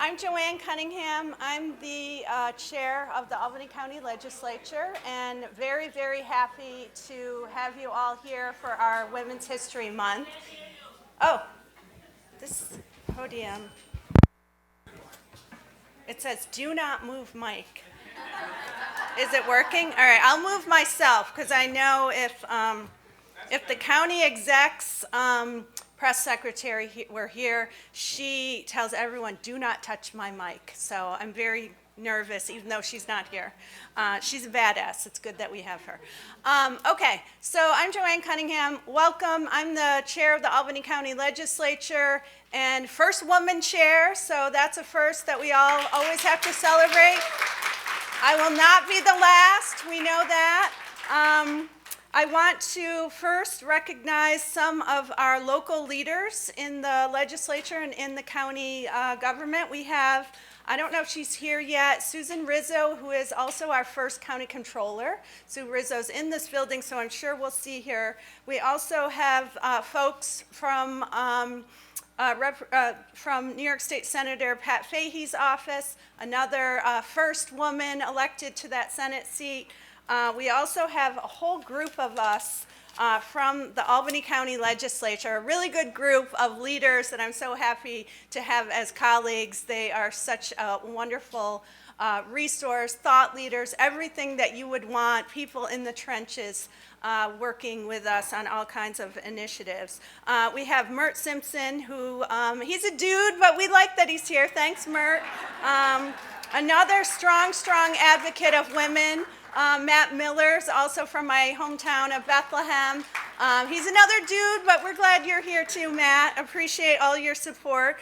I'm Joanne Cunningham. I'm the chair of the Albany County Legislature, and very, very happy to have you all here for our Women's History Month. Oh, this podium, it says, "Do not move mic." Is it working? All right, I'll move myself because I know if the county exec's press secretary were here, she tells everyone, "Do not touch my mic." So I'm very nervous, even though she's not here. She's a badass. It's good that we have her. Okay, so I'm Joanne Cunningham. Welcome. I'm the chair of the Albany County Legislature and first woman chair, so that's a first that we all always have to celebrate. I will not be the last, we know that. I want to first recognize some of our local leaders in the legislature and in the county government. We have, I don't know if she's here yet, Susan Rizzo, who is also our first county controller. Sue Rizzo's in this building, so I'm sure we'll see her. We also have folks from New York State Senator Pat Fahey's office, another first woman elected to that Senate seat. We also have a whole group of us from the Albany County Legislature, a really good group of leaders that I'm so happy to have as colleagues. They are such a wonderful resource, thought leaders, everything that you would want, people in the trenches working with us on all kinds of initiatives. We have Mert Simpson, who, he's a dude, but we like that he's here. Thanks, Mert. Another strong advocate of women. Matt Miller's also from my hometown of Bethlehem. He's another dude, but we're glad you're here too, Matt. Appreciate all your support.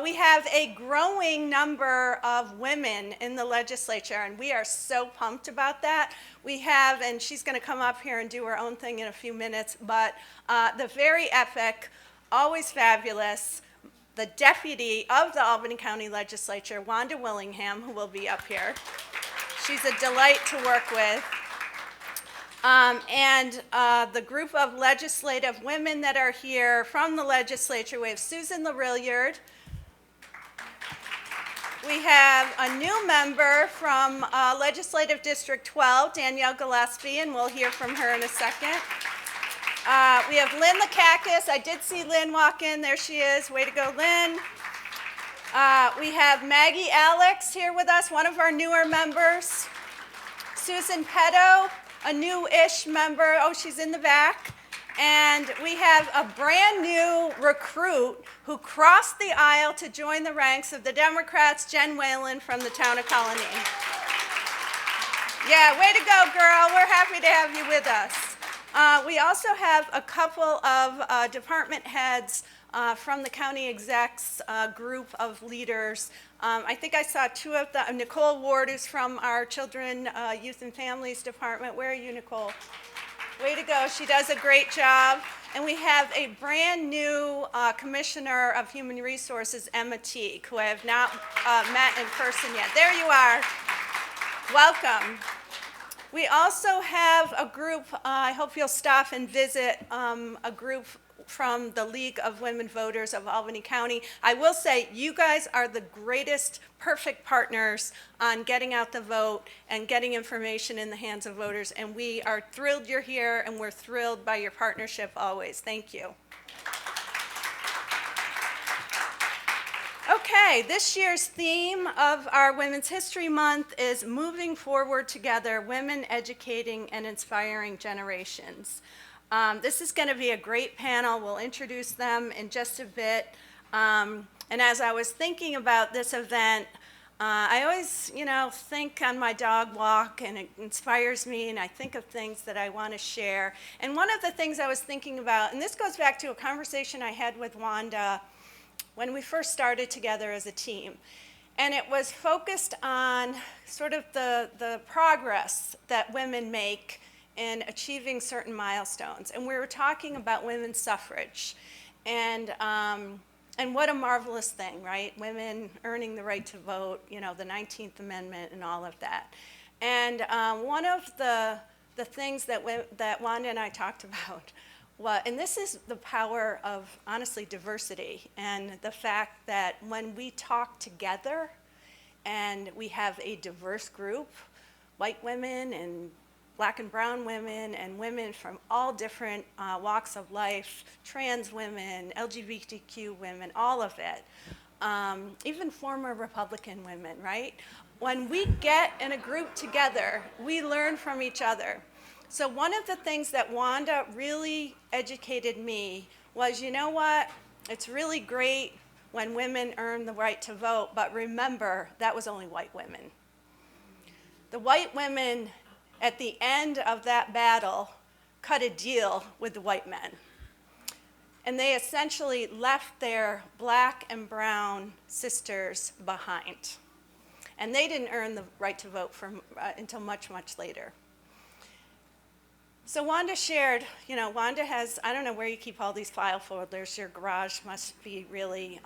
We have a growing number of women in the legislature, and we are so pumped about that. We have, and she's going to come up here and do her own thing in a few minutes, but the very epic, always fabulous, the deputy of the Albany County Legislature, Wanda Willingham, who will be up here. She's a delight to work with. And the group of legislative women that are here from the legislature, we have Susan LaRilliard. We have a new member from Legislative District 12, Danielle Gillespie, and we'll hear from her in a second. We have Lynn Lakakis. I did see Lynn walk in. There she is. Way to go, Lynn. We have Maggie Alex here with us, one of our newer members. Susan Petto, a new-ish member. Oh, she's in the back. And we have a brand new recruit who crossed the aisle to join the ranks of the Democrats, Jen Whalen from the town of Colony. Yeah, way to go, girl. We're happy to have you with us. We also have a couple of department heads from the county execs group of leaders. I think I saw two of them. Nicole Ward is from our Children, Youth and Families Department. Where are you, Nicole? Way to go. She does a great job. And we have a brand new Commissioner of Human Resources, Emma Teague, who I have not met in person yet. There you are. Welcome. We also have a group, I hope you'll stop and visit, a group from the League of Women Voters of Albany County. I will say, you guys are the greatest, perfect partners on getting out the vote and getting information in the hands of voters, and we are thrilled you're here, and we're thrilled by your partnership always. Thank you. Okay, this year's theme of our Women's History Month is Moving Forward Together, Women Educating and Inspiring Generations. This is going to be a great panel. We'll introduce them in just a bit. And as I was thinking about this event, I always, think on my dog walk, and it inspires me, and I think of things that I want to share. And one of the things I was thinking about, and this goes back to a conversation I had with Wanda when we first started together as a team. And it was focused on sort of the progress that women make in achieving certain milestones. And we were talking about women's suffrage and what a marvelous thing, right? Women earning the right to vote, the 19th Amendment and all of that. And one of the things that Wanda and I talked about and this is the power of, honestly, diversity, and the fact that when we talk together and we have a diverse group, white women and black and brown women and women from all different walks of life, trans women, LGBTQ women, all of it, even former Republican women, right? When we get in a group together, we learn from each other. So one of the things that Wanda really educated me was, you know what, it's really great when women earn the right to vote, but remember, that was only white women. The white women, at the end of that battle, cut a deal with the white men. And they essentially left their black and brown sisters behind. And they didn't earn the right to vote until much, much later. So Wanda shared, Wanda has, I don't know where you keep all these file folders. Your garage must be really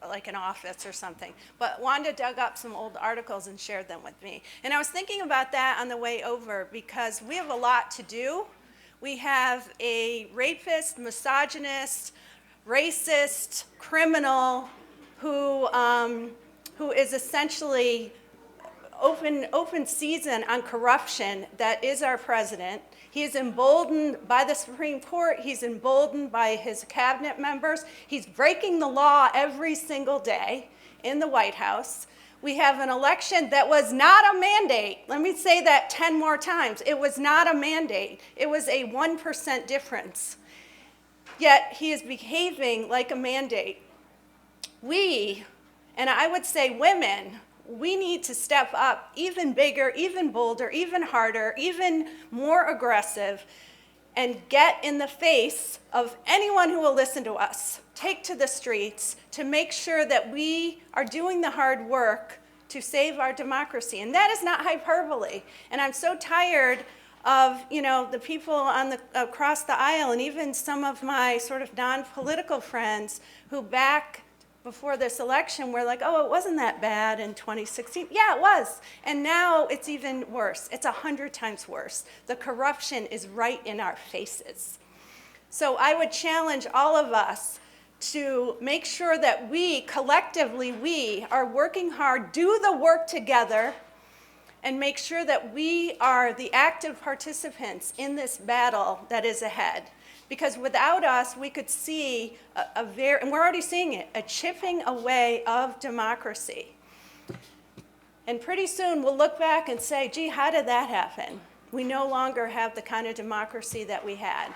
like an office or something. But Wanda dug up some old articles and shared them with me. And I was thinking about that on the way over because we have a lot to do. We have a rapist, misogynist, racist, criminal who is essentially open season on corruption that is our president. He is emboldened by the Supreme Court. He's emboldened by his cabinet members. He's breaking the law every single day in the White House. We have an election that was not a mandate. Let me say that 10 more times. It was not a mandate. It was a 1% difference. Yet he is behaving like a mandate. We, and I would say women, we need to step up even bigger, even bolder, even harder, even more aggressive, and get in the face of anyone who will listen to us. Take to the streets to make sure that we are doing the hard work to save our democracy. And that is not hyperbole. And I'm so tired of, the people across the aisle and even some of my sort of non-political friends who back before this election were like, oh, it wasn't that bad in 2016. Yeah, it was. And now it's even worse. It's 100 times worse. The corruption is right in our faces. So I would challenge all of us to make sure that we, collectively, we are working hard, do the work together, and make sure that we are the active participants in this battle that is ahead. Because without us, we could see and we're already seeing it, a chipping away of democracy. And pretty soon we'll look back and say, gee, how did that happen? We no longer have the kind of democracy that we had.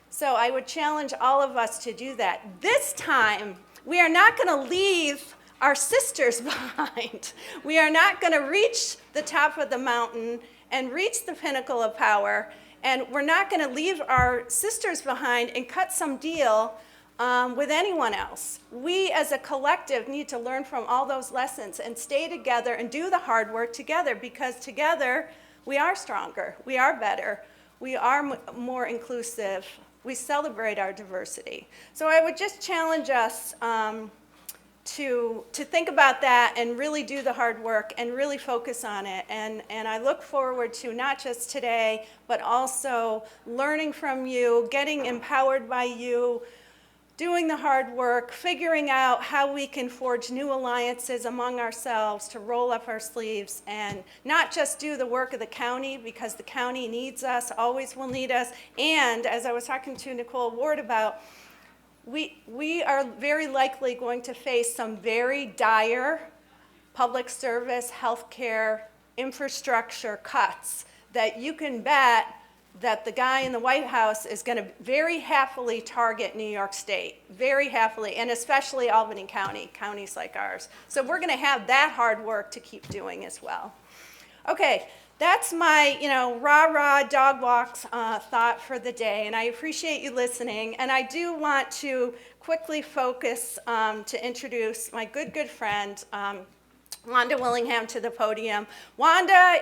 So I would challenge all of us to do that. This time, we are not going to leave our sisters behind. We are not going to reach the top of the mountain and reach the pinnacle of power. And we're not going to leave our sisters behind and cut some deal with anyone else. We as a collective need to learn from all those lessons and stay together and do the hard work together, because together we are stronger, we are better, we are more inclusive, we celebrate our diversity. So I would just challenge us to think about that and really do the hard work and really focus on it. And I look forward to not just today, but also learning from you, getting empowered by you, doing the hard work, figuring out how we can forge new alliances among ourselves to roll up our sleeves and not just do the work of the county, because the county needs us, always will need us. And as I was talking to Nicole Ward about, we are very likely going to face some very dire public service, healthcare, infrastructure cuts that you can bet that the guy in the White House is going to very happily target New York State, very happily, and especially Albany County, counties like ours. So we're going to have that hard work to keep doing as well. Okay, that's my, rah-rah dog walks thought for the day, and I appreciate you listening. And I do want to quickly focus to introduce my good friend, Wanda Willingham, to the podium. Wanda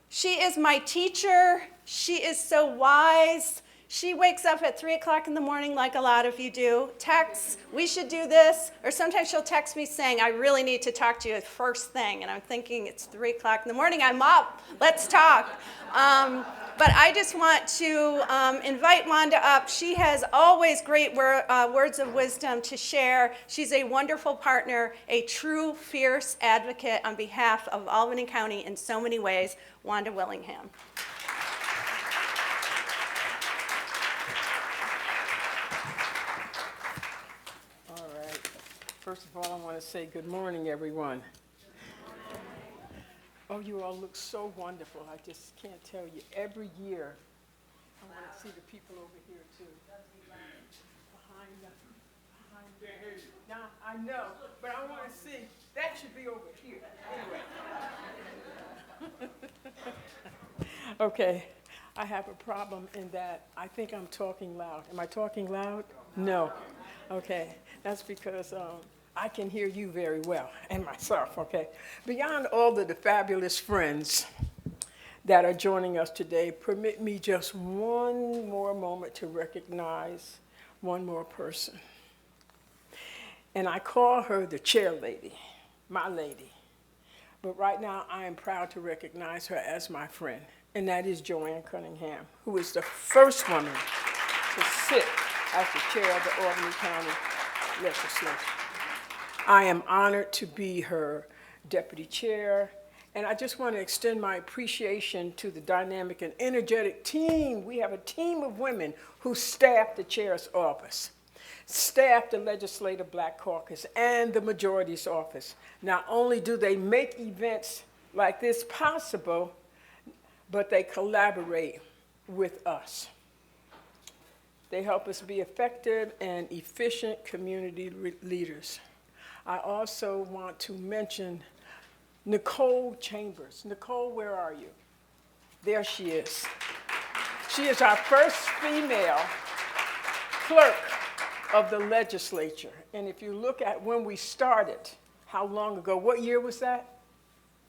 she is my teacher. She is so wise. She wakes up at 3 o'clock in the morning like a lot of you do, texts, we should do this, or sometimes she'll text me saying, I really need to talk to you first thing, and I'm thinking it's 3 o'clock in the morning, I'm up, let's talk. But I just want to invite Wanda up. She has always great words of wisdom to share. She's a wonderful partner, a true fierce advocate on behalf of Albany County in so many ways. Wanda Willingham. All right. First of all, I want to say good morning, everyone. Oh, you all look so wonderful. I just can't tell you. Every year, I want to see the people over here, too. Behind now, I know, but I want to see. That should be over here. Anyway. Okay. I have a problem in that I think I'm talking loud. Am I talking loud? No. Okay. That's because I can hear you very well, and myself, okay? Beyond all of the fabulous friends that are joining us today, permit me just one more moment to recognize one more person. And I call her the chair lady, my lady. But right now, I am proud to recognize her as my friend, and that is Joanne Cunningham, who is the first woman to sit as the chair of the Albany County Legislature. I am honored to be her deputy chair, and I just want to extend my appreciation to the dynamic and energetic team. We have a team of women who staff the chair's office, staff the Legislative Black Caucus, and the majority's office. Not only do they make events like this possible, but they collaborate with us. They help us be effective and efficient community leaders. I also want to mention Nicole Chambers. Nicole, where are you? There she is. She is our first female clerk of the legislature. And if you look at when we started, how long ago, what year was that?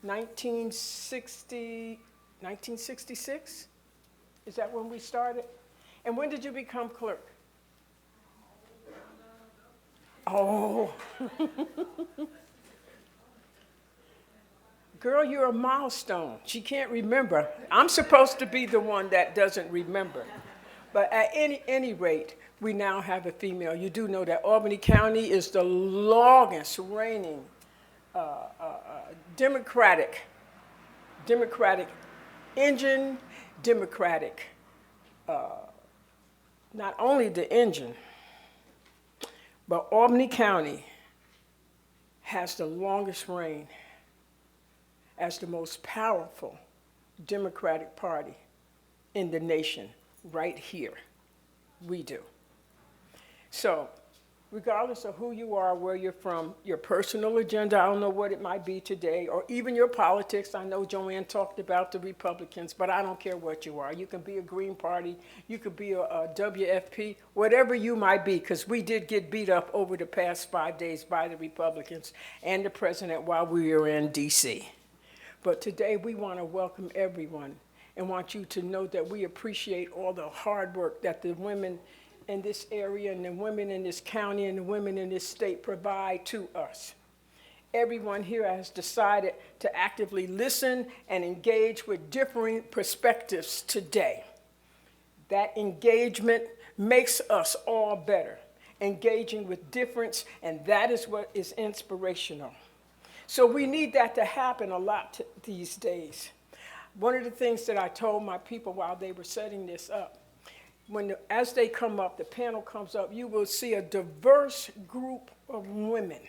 1966? Is that when we started? And when did you become clerk? Oh. Girl, you're a milestone. She can't remember. I'm supposed to be the one that doesn't remember. But at any rate, we now have a female. You do know that Albany County is the longest reigning Democratic engine, not only the engine, but Albany County has the longest reign as the most powerful Democratic Party in the nation right here. We do. So, regardless of who you are, where you're from, your personal agenda, I don't know what it might be today, or even your politics. I know Joanne talked about the Republicans, but I don't care what you are. You can be a Green Party, you could be a WFP, whatever you might be, because we did get beat up over the past 5 days by the Republicans and the president while we were in D.C. But today we want to welcome everyone and want you to know that we appreciate all the hard work that the women in this area and the women in this county and the women in this state provide to us. Everyone here has decided to actively listen and engage with differing perspectives today. That engagement makes us all better, engaging with difference, and that is what is inspirational. So we need that to happen a lot these days. One of the things that I told my people while they were setting this up, as they come up, the panel comes up, you will see a diverse group of women.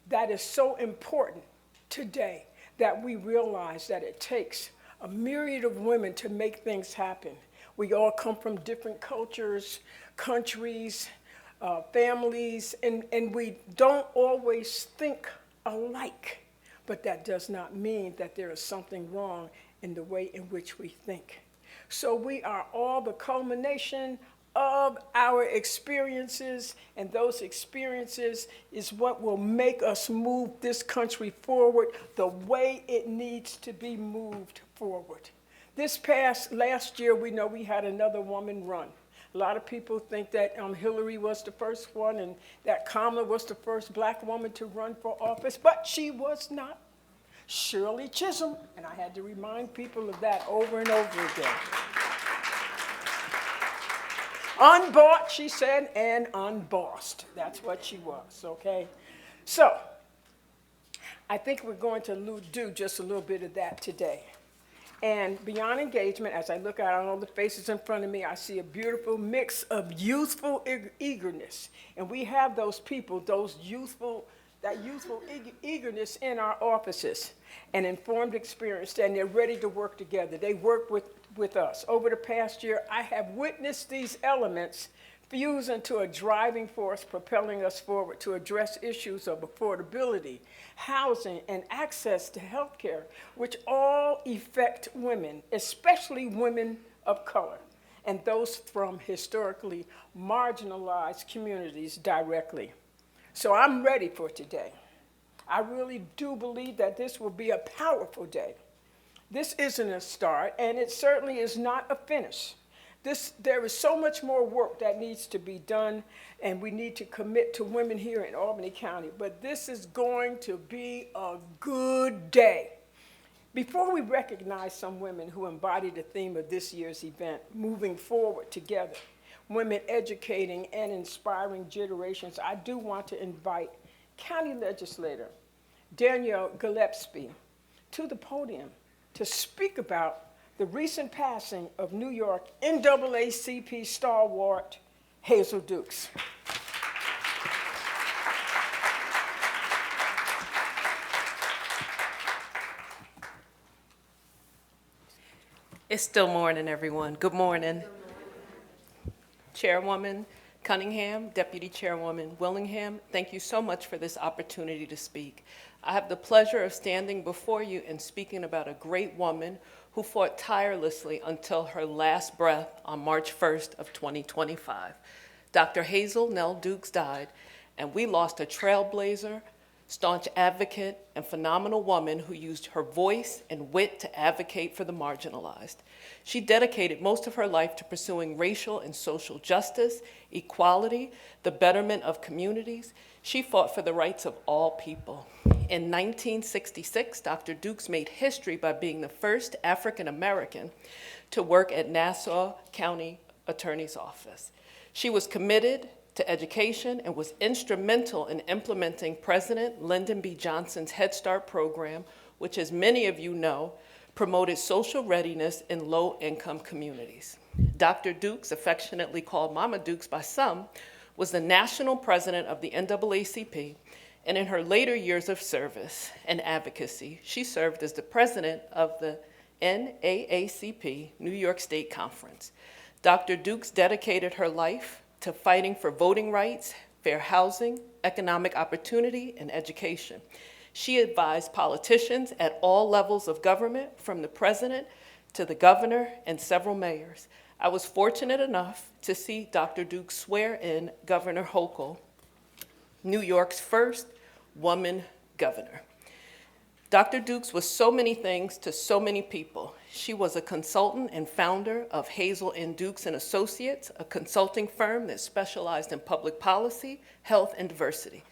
That is so important today that we realize that it takes a myriad of women to make things happen. We all come from different cultures, countries, families, and we don't always think alike. But that does not mean that there is something wrong in the way in which we think. So we are all the culmination of our experiences, and those experiences is what will make us move this country forward the way it needs to be moved forward. Last year, we know we had another woman run. A lot of people think that Hillary was the first one and that Kamala was the first black woman to run for office, but she was not. Shirley Chisholm, and I had to remind people of that over and over again. Unbought, she said, and unbossed. That's what she was, okay? So, I think we're going to do just a little bit of that today. And beyond engagement, as I look out on all the faces in front of me, I see a beautiful mix of youthful eagerness. And we have those people, that youthful eagerness in our offices, and informed experience, and they're ready to work together. They work with us. Over the past year, I have witnessed these elements fuse into a driving force propelling us forward to address issues of affordability, housing, and access to health care, which all affect women, especially women of color, and those from historically marginalized communities directly. So I'm ready for today. I really do believe that this will be a powerful day. This isn't a start, and it certainly is not a finish. There is so much more work that needs to be done, and we need to commit to women here in Albany County. But this is going to be a good day. Before we recognize some women who embody the theme of this year's event, moving forward together, women educating and inspiring generations, I do want to invite County Legislator Danielle Gillespie to the podium to speak about the recent passing of New York NAACP stalwart Hazel Dukes. It's still morning, everyone. Good morning. Chairwoman Cunningham, Deputy Chairwoman Willingham, thank you so much for this opportunity to speak. I have the pleasure of standing before you and speaking about a great woman who fought tirelessly until her last breath on March 1st of 2025. Dr. Hazel Nell Dukes died, and we lost a trailblazer, staunch advocate, and phenomenal woman who used her voice and wit to advocate for the marginalized. She dedicated most of her life to pursuing racial and social justice, equality, the betterment of communities. She fought for the rights of all people. In 1966, Dr. Dukes made history by being the first African American to work at Nassau County Attorney's Office. She was committed to education and was instrumental in implementing President Lyndon B. Johnson's Head Start program, which, as many of you know, promoted social readiness in low-income communities. Dr. Dukes, affectionately called Mama Dukes by some, was the national president of the NAACP, and in her later years of service and advocacy, she served as the president of the NAACP New York State Conference. Dr. Dukes dedicated her life to fighting for voting rights, fair housing, economic opportunity, and education. She advised politicians at all levels of government, from the president to the governor and several mayors. I was fortunate enough to see Dr. Dukes swear in Governor Hochul, New York's first woman governor. Dr. Dukes was so many things to so many people. She was a consultant and founder of Hazel N. Dukes and Associates, a consulting firm that specialized in public policy, health, and diversity.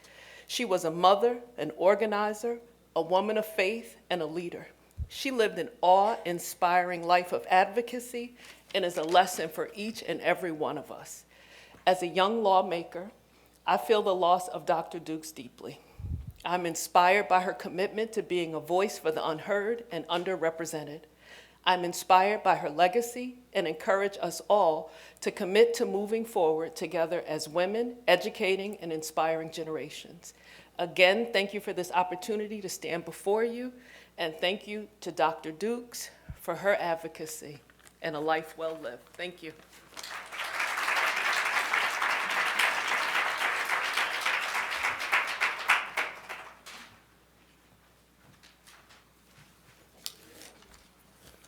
She was a mother, an organizer, a woman of faith, and a leader. She lived an awe-inspiring life of advocacy and is a lesson for each and every one of us. As a young lawmaker, I feel the loss of Dr. Dukes deeply. I'm inspired by her commitment to being a voice for the unheard and underrepresented. I'm inspired by her legacy and encourage us all to commit to moving forward together as women, educating and inspiring generations. Again, thank you for this opportunity to stand before you, and thank you to Dr. Dukes for her advocacy and a life well lived. Thank you.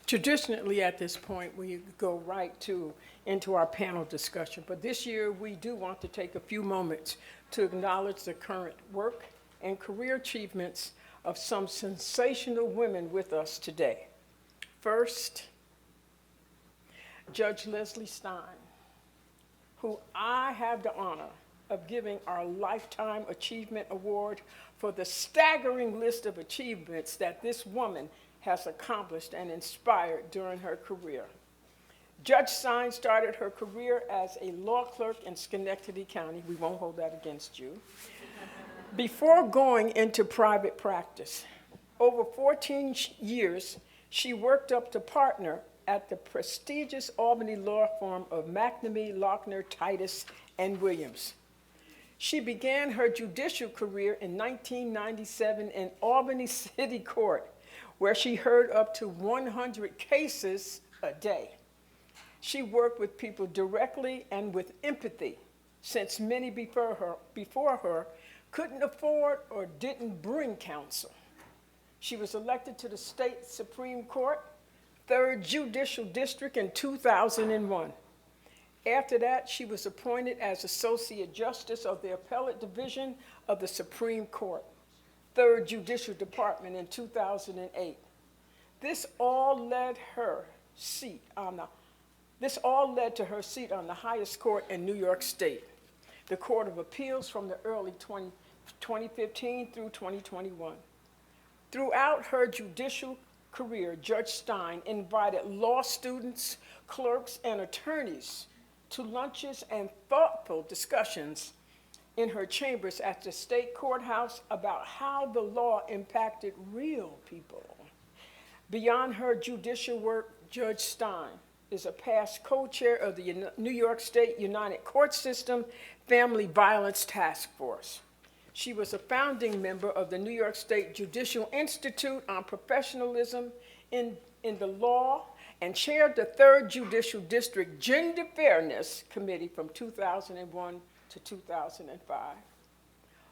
Traditionally, at this point, we go right into our panel discussion. But this year, we do want to take a few moments to acknowledge the current work and career achievements of some sensational women with us today. First, Judge Leslie Stein, who I have the honor of giving our Lifetime Achievement Award for the staggering list of achievements that this woman has accomplished and inspired during her career. Judge Stein started her career as a law clerk in Schenectady County. We won't hold that against you. Before going into private practice, over 14 years, she worked up to partner at the prestigious Albany law firm of McNamee, Lochner, Titus, and Williams. She began her judicial career in 1997 in Albany City Court, where she heard up to 100 cases a day. She worked with people directly and with empathy, since many before her couldn't afford or didn't bring counsel. She was elected to the state Supreme Court, 3rd Judicial District in 2001. After that, she was appointed as Associate Justice of the Appellate Division of the Supreme Court, 3rd Judicial Department in 2008. This all led to her seat on the highest court in New York State, the Court of Appeals, from the early 2015 through 2021. Throughout her judicial career, Judge Stein invited law students, clerks, and attorneys to lunches and thoughtful discussions in her chambers at the state courthouse about how the law impacted real people. Beyond her judicial work, Judge Stein is a past co-chair of the New York State United Court System Family Violence Task Force. She was a founding member of the New York State Judicial Institute on Professionalism in the Law and chaired the 3rd Judicial District Gender Fairness Committee from 2001 to 2005.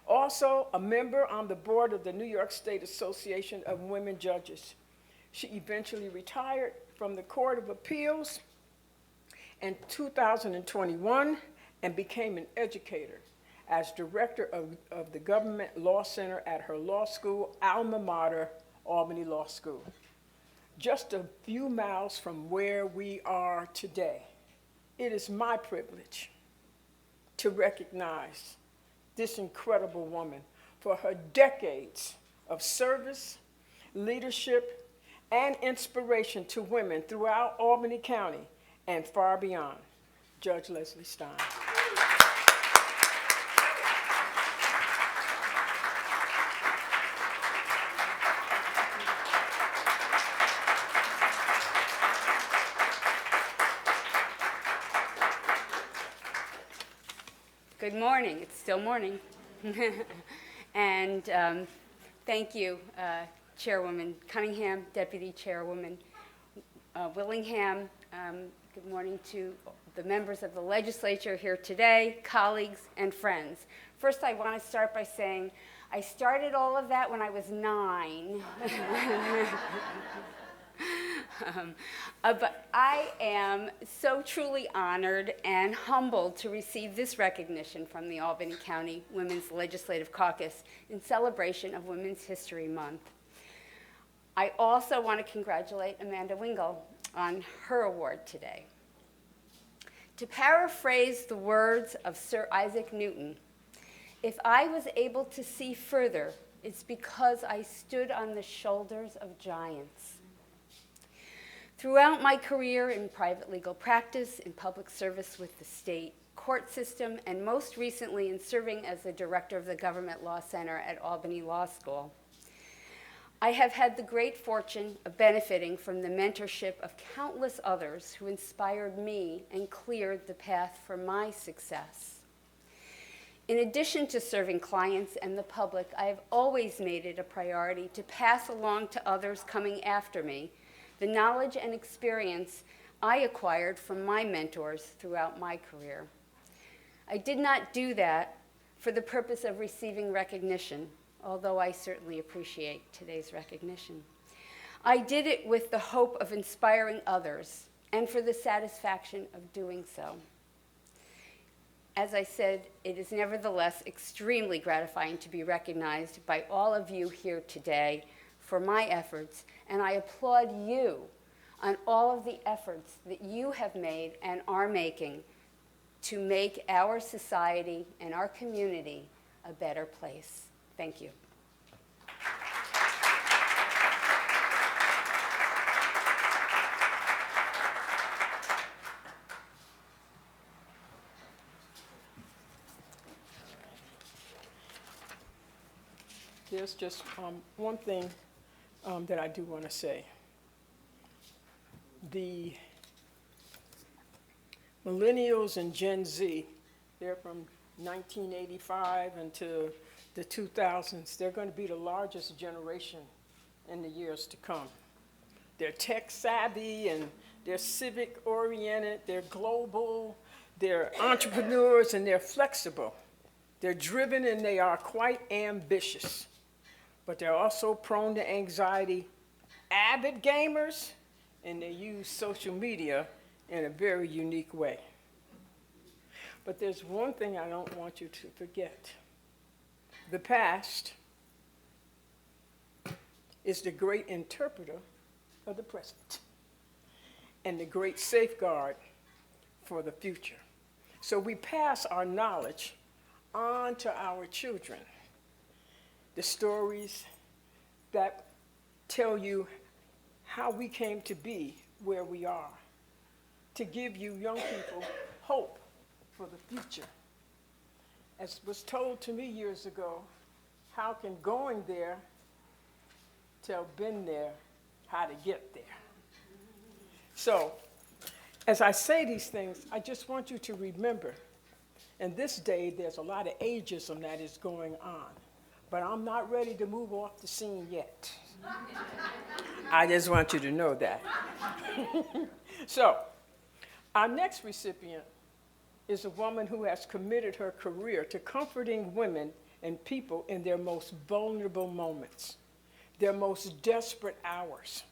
Also a member on the board of the New York State Association of Women Judges. She eventually retired from the Court of Appeals in 2021 and became an educator as director of the Government Law Center at her law school, alma mater, Albany Law School. Just a few miles from where we are today, it is my privilege to recognize this incredible woman for her decades of service, leadership, and inspiration to women throughout Albany County and far beyond. Judge Leslie Stein. Good morning. It's still morning. And thank you, Chairwoman Cunningham, Deputy Chairwoman Willingham. Good morning to the members of the legislature here today, colleagues and friends. First, I want to start by saying I started all of that when I was 9. But I am so truly honored and humbled to receive this recognition from the Albany County Women's Legislative Caucus in celebration of Women's History Month. I also want to congratulate Amanda Wingle on her award today. To paraphrase the words of Sir Isaac Newton, if I was able to see further, it's because I stood on the shoulders of giants. Throughout my career in private legal practice, in public service with the state court system, and most recently in serving as the director of the Government Law Center at Albany Law School, I have had the great fortune of benefiting from the mentorship of countless others who inspired me and cleared the path for my success. In addition to serving clients and the public, I have always made it a priority to pass along to others coming after me the knowledge and experience I acquired from my mentors throughout my career. I did not do that for the purpose of receiving recognition, although I certainly appreciate today's recognition. I did it with the hope of inspiring others and for the satisfaction of doing so. As I said, it is nevertheless extremely gratifying to be recognized by all of you here today for my efforts, and I applaud you on all of the efforts that you have made and are making to make our society and our community a better place. Thank you. There's just one thing that I do want to say. The millennials and Gen Z, they're from 1985 until the 2000s. They're going to be the largest generation in the years to come. They're tech savvy and they're civic oriented, they're global, they're entrepreneurs, and they're flexible. They're driven and they are quite ambitious, but they're also prone to anxiety, avid gamers, and they use social media in a very unique way. But there's one thing I don't want you to forget. The past is the great interpreter of the present and the great safeguard for the future. So we pass our knowledge on to our children. The stories that tell you how we came to be where we are, to give you young people hope for the future. As was told to me years ago, how can going there tell been there how to get there? So, as I say these things, I just want you to remember, in this day, there's a lot of ageism that is going on, but I'm not ready to move off the scene yet. I just want you to know that. So, our next recipient is a woman who has committed her career to comforting women and people in their most vulnerable moments, their most desperate hours.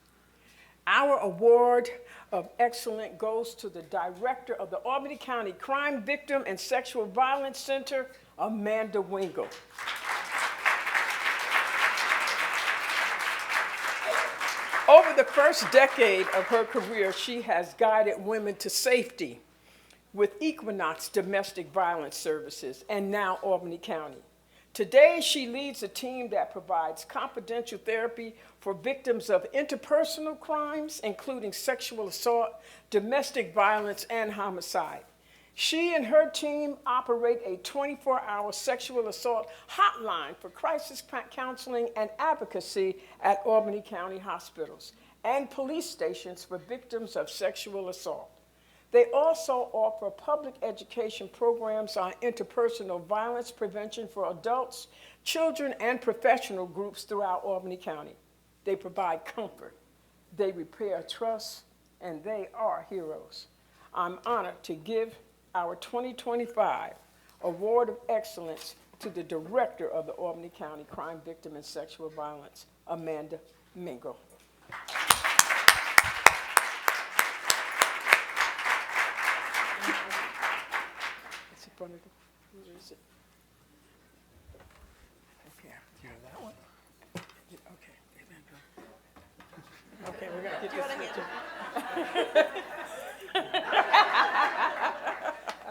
Our award of excellence goes to the director of the Albany County Crime Victim and Sexual Violence Center, Amanda Wingle. Over the first decade of her career, she has guided women to safety with Equinox Domestic Violence Services and now Albany County. Today, she leads a team that provides confidential therapy for victims of interpersonal crimes, including sexual assault, domestic violence, and homicide. She and her team operate a 24-hour sexual assault hotline for crisis counseling and advocacy at Albany County hospitals and police stations for victims of sexual assault. They also offer public education programs on interpersonal violence prevention for adults, children, and professional groups throughout Albany County. They provide comfort, they repair trust, and they are heroes. I'm honored to give our 2025 Award of Excellence to the Director of the Albany County Crime Victim and Sexual Violence, Amanda Wingle. It's in front of the, where is it? Okay, you have that one? Yeah, okay, there you go. Okay, we're gonna get this picture.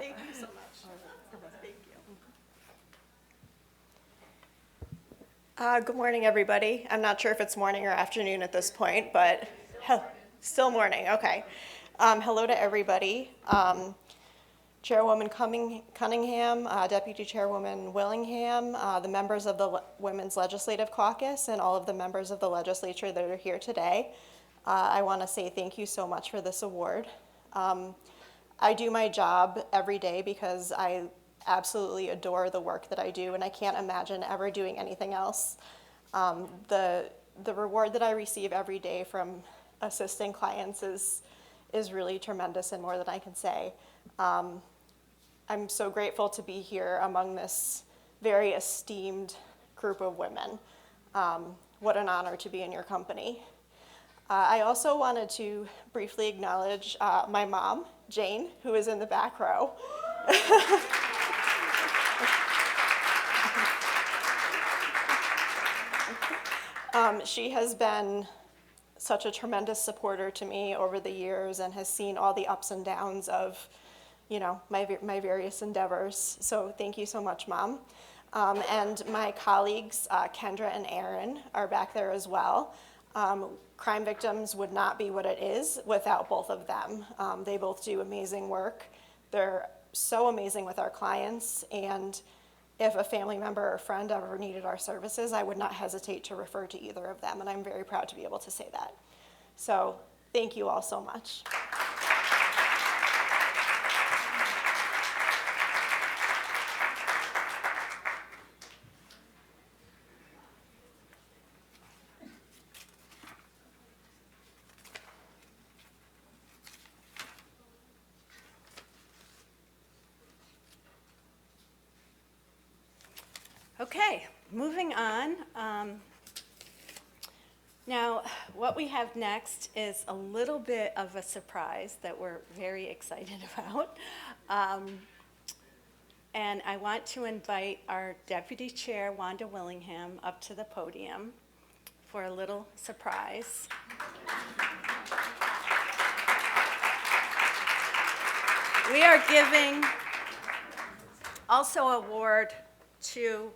Thank you so much. Thank you. Good morning, everybody. I'm not sure if it's morning or afternoon at this point, but still morning, okay. Hello to everybody. Chairwoman Cunningham, Deputy Chairwoman Willingham, the members of the Women's Legislative Caucus, and all of the members of the legislature that are here today. I want to say thank you so much for this award. I do my job every day because I absolutely adore the work that I do, and I can't imagine ever doing anything else. The reward that I receive every day from assisting clients is really tremendous and more than I can say. I'm so grateful to be here among this very esteemed group of women. What an honor to be in your company. I also wanted to briefly acknowledge my mom, Jane, who is in the back row. She has been such a tremendous supporter to me over the years and has seen all the ups and downs of, my various endeavors. So thank you so much, Mom. And my colleagues, Kendra and Aaron, are back there as well. Crime Victims would not be what it is without both of them. They both do amazing work. They're so amazing with our clients, and if a family member or friend ever needed our services, I would not hesitate to refer to either of them, and I'm very proud to be able to say that. So thank you all so much. Okay, moving on. Now, what we have next is a little bit of a surprise that we're very excited about. And I want to invite our Deputy Chair, Wanda Willingham, up to the podium for a little surprise. We are giving also an award to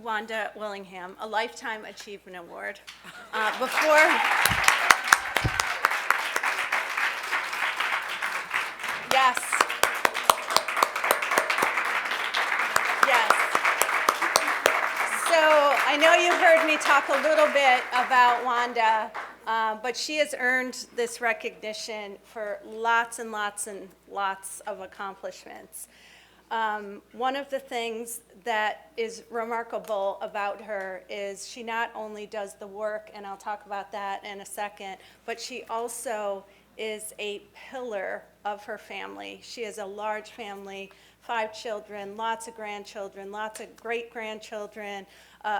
Wanda Willingham, a Lifetime Achievement Award. Yes. Yes. So I know you heard me talk a little bit about Wanda, but she has earned this recognition for lots and lots and lots of accomplishments. One of the things that is remarkable about her is she not only does the work, and I'll talk about that in a second, but she also is a pillar of her family. She has a large family, 5 children, lots of grandchildren, lots of great-grandchildren.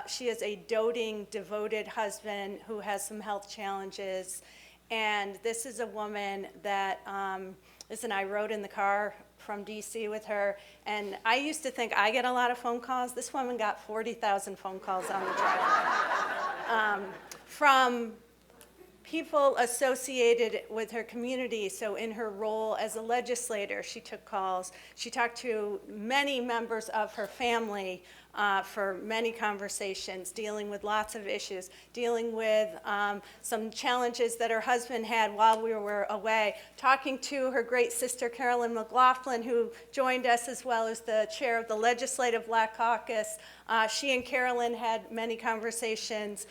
She is a doting, devoted husband who has some health challenges. And this is a woman that, listen, I rode in the car from DC with her, and I used to think I get a lot of phone calls. This woman got 40,000 phone calls on the drive from people associated with her community. So in her role as a legislator, she took calls. She talked to many members of her family for many conversations, dealing with lots of issues, dealing with some challenges that her husband had while we were away, talking to her great sister, Carolyn McLaughlin, who joined us, as well as the chair of the Legislative Black Caucus. She and Carolyn had many conversations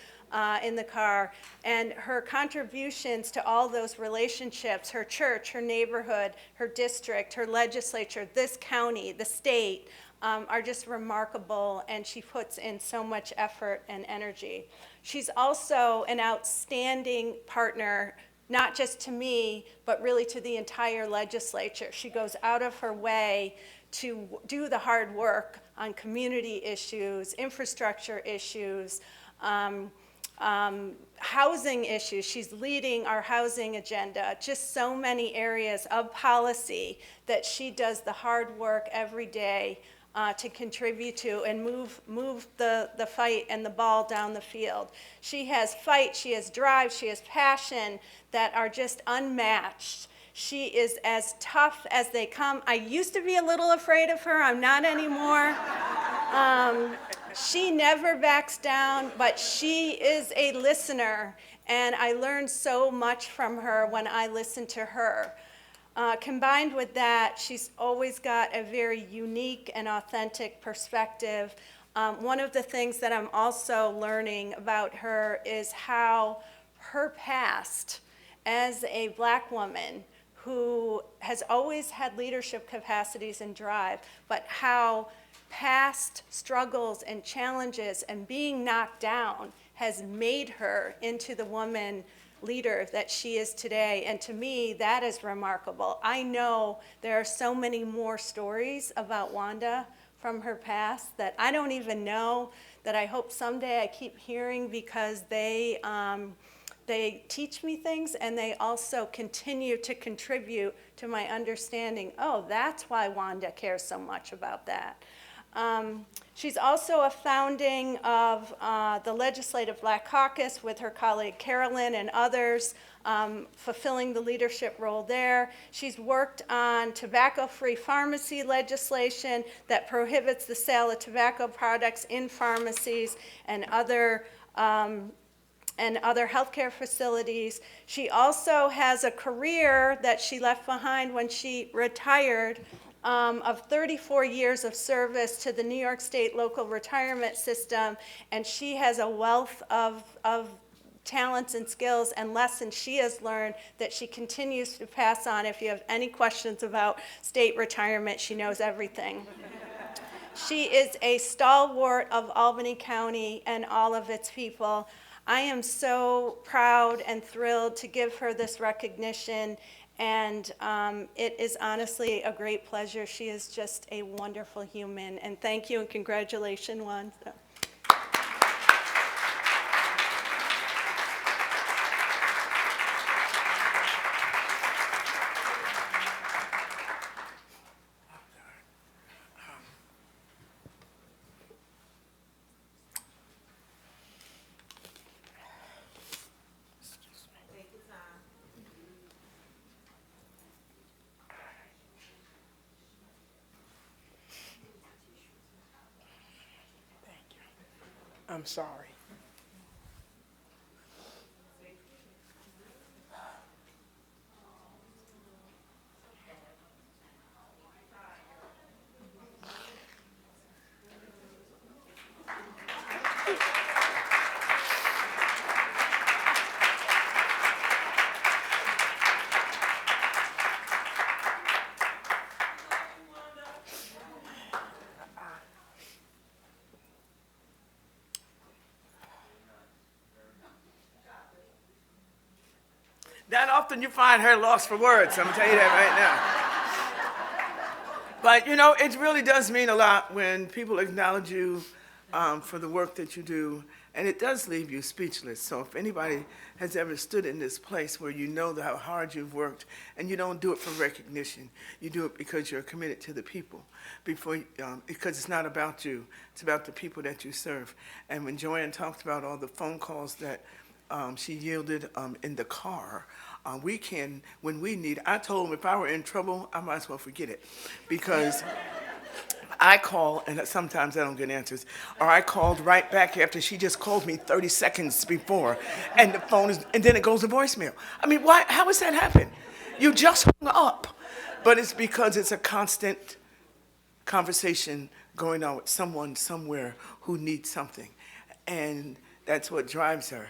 in the car, and her contributions to all those relationships, her church, her neighborhood, her district, her legislature, this county, the state, are just remarkable, and she puts in so much effort and energy. She's also an outstanding partner, not just to me, but really to the entire legislature. She goes out of her way to do the hard work on community issues, infrastructure issues, housing issues. She's leading our housing agenda, just so many areas of policy that she does the hard work every day to contribute to and move the fight and the ball down the field. She has fight, she has drive, she has passion that are just unmatched. She is as tough as they come. I used to be a little afraid of her, I'm not anymore. She never backs down, but she is a listener, and I learned so much from her when I listened to her. Combined with that, she's always got a very unique and authentic perspective. One of the things that I'm also learning about her is how her past as a Black woman who has always had leadership capacities and drive, but how past struggles and challenges and being knocked down has made her into the woman leader that she is today. And to me, that is remarkable. I know there are so many more stories about Wanda from her past that I don't even know, that I hope someday I keep hearing, because they they teach me things, and they also continue to contribute to my understanding, oh, that's why Wanda cares so much about that. She's also a founding of the Legislative Black Caucus with her colleague Carolyn and others, fulfilling the leadership role there. She's worked on tobacco-free pharmacy legislation that prohibits the sale of tobacco products in pharmacies and other healthcare facilities. She also has a career that she left behind when she retired of 34 years of service to the New York State local retirement system, and she has a wealth of talents and skills and lessons she has learned that she continues to pass on. If you have any questions about state retirement, she knows everything. She is a stalwart of Albany County and all of its people. I am so proud and thrilled to give her this recognition, and it is honestly a great pleasure. She is just a wonderful human, and thank you and congratulations, Wanda. I'm sorry. Not often you find her lost for words, I'm gonna tell you that right now. But you know, it really does mean a lot when people acknowledge you for the work that you do, and it does leave you speechless. So if anybody has ever stood in this place where you know how hard you've worked, and you don't do it for recognition, you do it because you're committed to the people, because it's not about you, it's about the people that you serve. And when Joanne talked about all the phone calls that she yielded in the car, we can, when we need, I told him if I were in trouble, I might as well forget it, because I call, and sometimes I don't get answers, or I called right back after she just called me 30 seconds before, and the phone is, and then it goes to voicemail. I mean, why? How does that happen? You just hung up. But it's because it's a constant conversation going on with someone somewhere who needs something, and that's what drives her.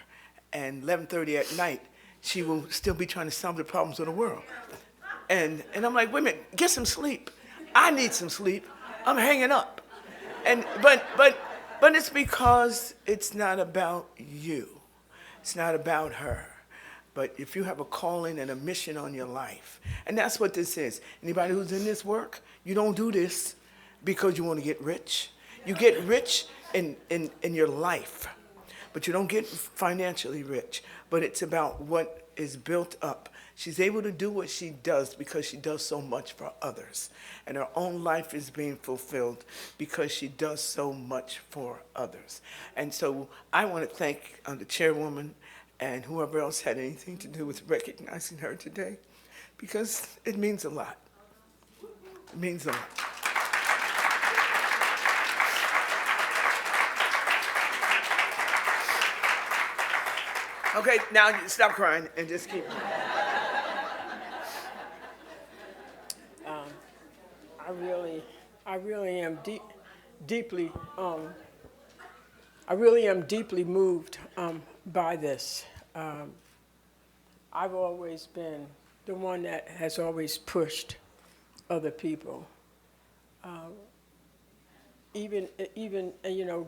And 11:30 at night, she will still be trying to solve the problems of the world. And I'm like, wait a minute, get some sleep. I need some sleep. I'm hanging up. But it's because it's not about you. It's not about her. But if you have a calling and a mission on your life, and that's what this is. Anybody who's in this work, you don't do this because you want to get rich. You get rich in your life, but you don't get financially rich. But it's about what is built up. She's able to do what she does because she does so much for others. And her own life is being fulfilled because she does so much for others. And so I want to thank the chairwoman and whoever else had anything to do with recognizing her today, because it means a lot. It means a lot. Okay, now you stop crying and just keep. I really am deeply moved by this. I've always been the one that has always pushed other people. Even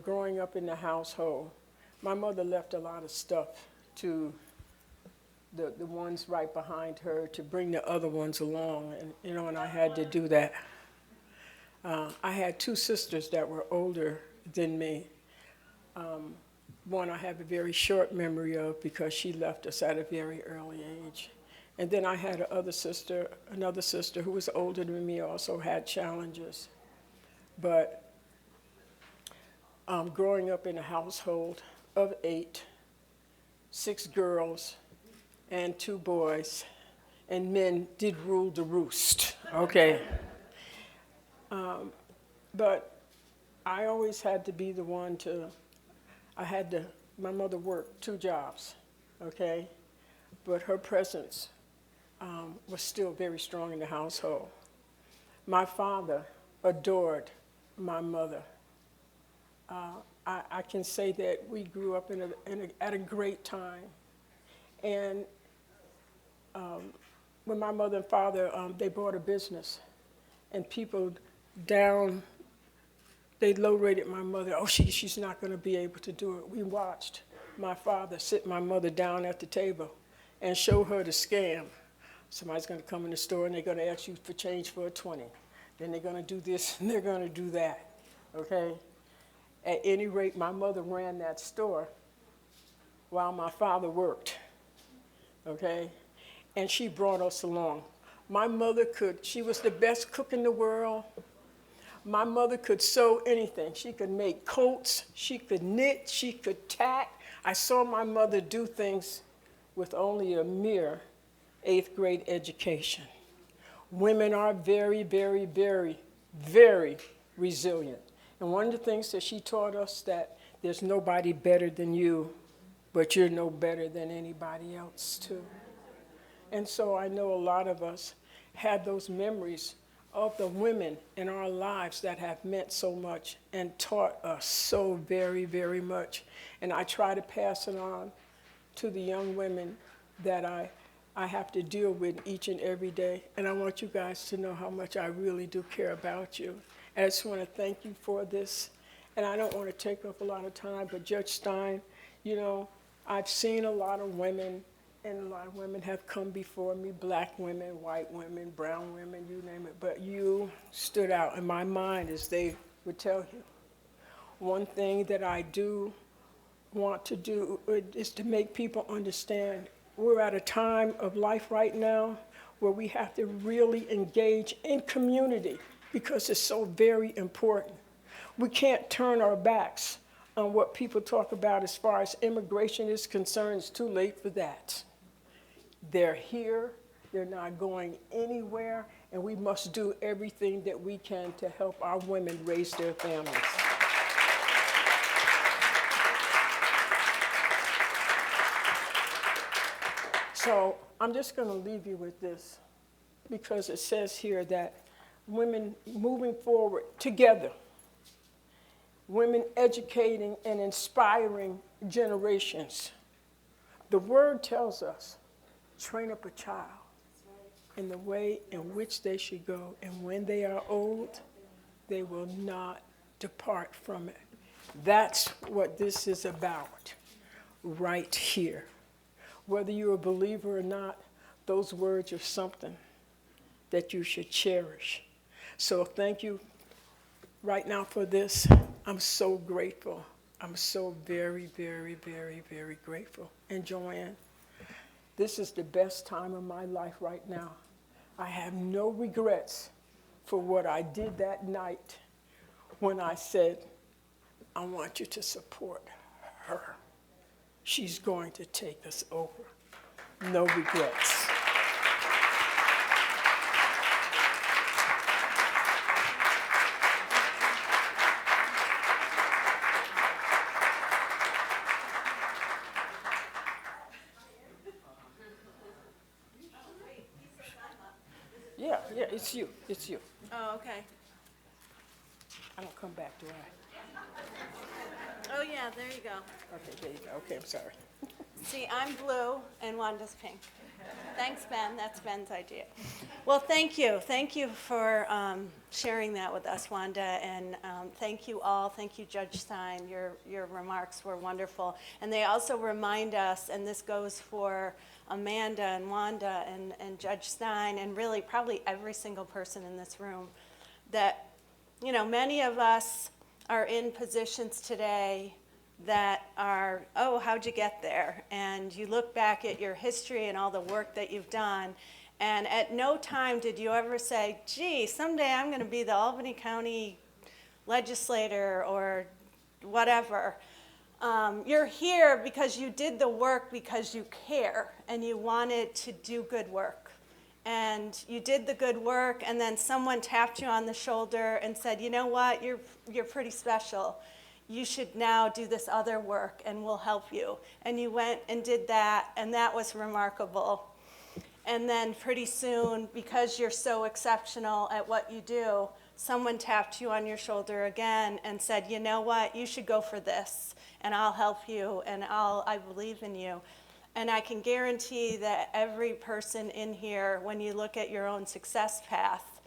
growing up in the household, my mother left a lot of stuff to the ones right behind her to bring the other ones along, and I had to do that. I had two sisters that were older than me, one I have a very short memory of because she left us at a very early age. And then I had another sister who was older than me, also had challenges. But growing up in a household of 8, 6 girls and 2 boys, and men did rule the roost, okay? But I always had to be the one my mother worked 2 jobs, okay? But her presence was still very strong in the household. My father adored my mother. I can say that we grew up at a great time. And when my mother and father, they bought a business, and people they low-rated my mother. Oh, she's not going to be able to do it. We watched my father sit my mother down at the table and show her the scam. Somebody's going to come in the store and they're going to ask you for change for a 20. Then they're going to do this and they're going to do that, okay? At any rate, my mother ran that store while my father worked, okay? And she brought us along. My mother she was the best cook in the world. My mother could sew anything. She could make coats, she could knit, she could tack. I saw my mother do things with only a mere 8th grade education. Women are very, very, very, very resilient. And one of the things that she taught us that there's nobody better than you, but you're no better than anybody else too. And so I know a lot of us had those memories of the women in our lives that have meant so much and taught us so very, very much. And I try to pass it on to the young women that I have to deal with each and every day. And I want you guys to know how much I really do care about you. And I just want to thank you for this. And I don't want to take up a lot of time, but Judge Stein, you know, I've seen a lot of women, and a lot of women have come before me, black women, white women, brown women, you name it. But you stood out in my mind, as they would tell you. One thing that I do want to do is to make people understand we're at a time of life right now where we have to really engage in community because it's so very important. We can't turn our backs on what people talk about as far as immigration is concerned. It's too late for that. They're here, they're not going anywhere, and we must do everything that we can to help our women raise their families. So I'm just going to leave you with this, because it says here that women moving forward together, women educating and inspiring generations. The word tells us, train up a child in the way in which they should go, and when they are old, they will not depart from it. That's what this is about right here. Whether you're a believer or not, those words are something that you should cherish. So thank you right now for this. I'm so grateful. I'm so very, very, very, very grateful. And Joanne, this is the best time of my life right now. I have no regrets for what I did that night when I said, I want you to support her. She's going to take us over. No regrets. Yeah, it's you. Oh, okay. I don't come back, do I? Oh, yeah, there you go. Okay, there you go. Okay, I'm sorry. See, I'm blue and Wanda's pink. Thanks, Ben. That's Ben's idea. Well, thank you. Thank you for sharing that with us, Wanda. And thank you all. Thank you, Judge Stein. Your remarks were wonderful. And they also remind us, and this goes for Amanda and Wanda and Judge Stein, and really probably every single person in this room, that, you know, many of us are in positions today that are, oh, how'd you get there? And you look back at your history and all the work that you've done, and at no time did you ever say, gee, someday I'm going to be the Albany County legislator or whatever. You're here because you did the work because you care and you wanted to do good work. And you did the good work, and then someone tapped you on the shoulder and said, you know what, you're pretty special. You should now do this other work and we'll help you. And you went and did that, and that was remarkable. And then pretty soon, because you're so exceptional at what you do, someone tapped you on your shoulder again and said, you know what, you should go for this, and I'll help you, and I believe in you. And I can guarantee that every person in here, when you look at your own success path,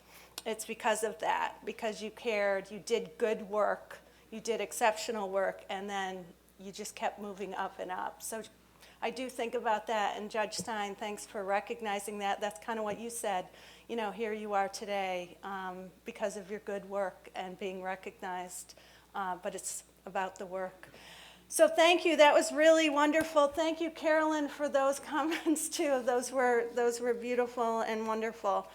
it's because of that, because you cared, you did good work, you did exceptional work, and then you just kept moving up and up. So I do think about that, and Judge Stein, thanks for recognizing that. That's kind of what you said. You know, here you are today because of your good work and being recognized, but it's about the work. So thank you. That was really wonderful. Thank you, Carolyn, for those comments too. Those were beautiful and wonderful.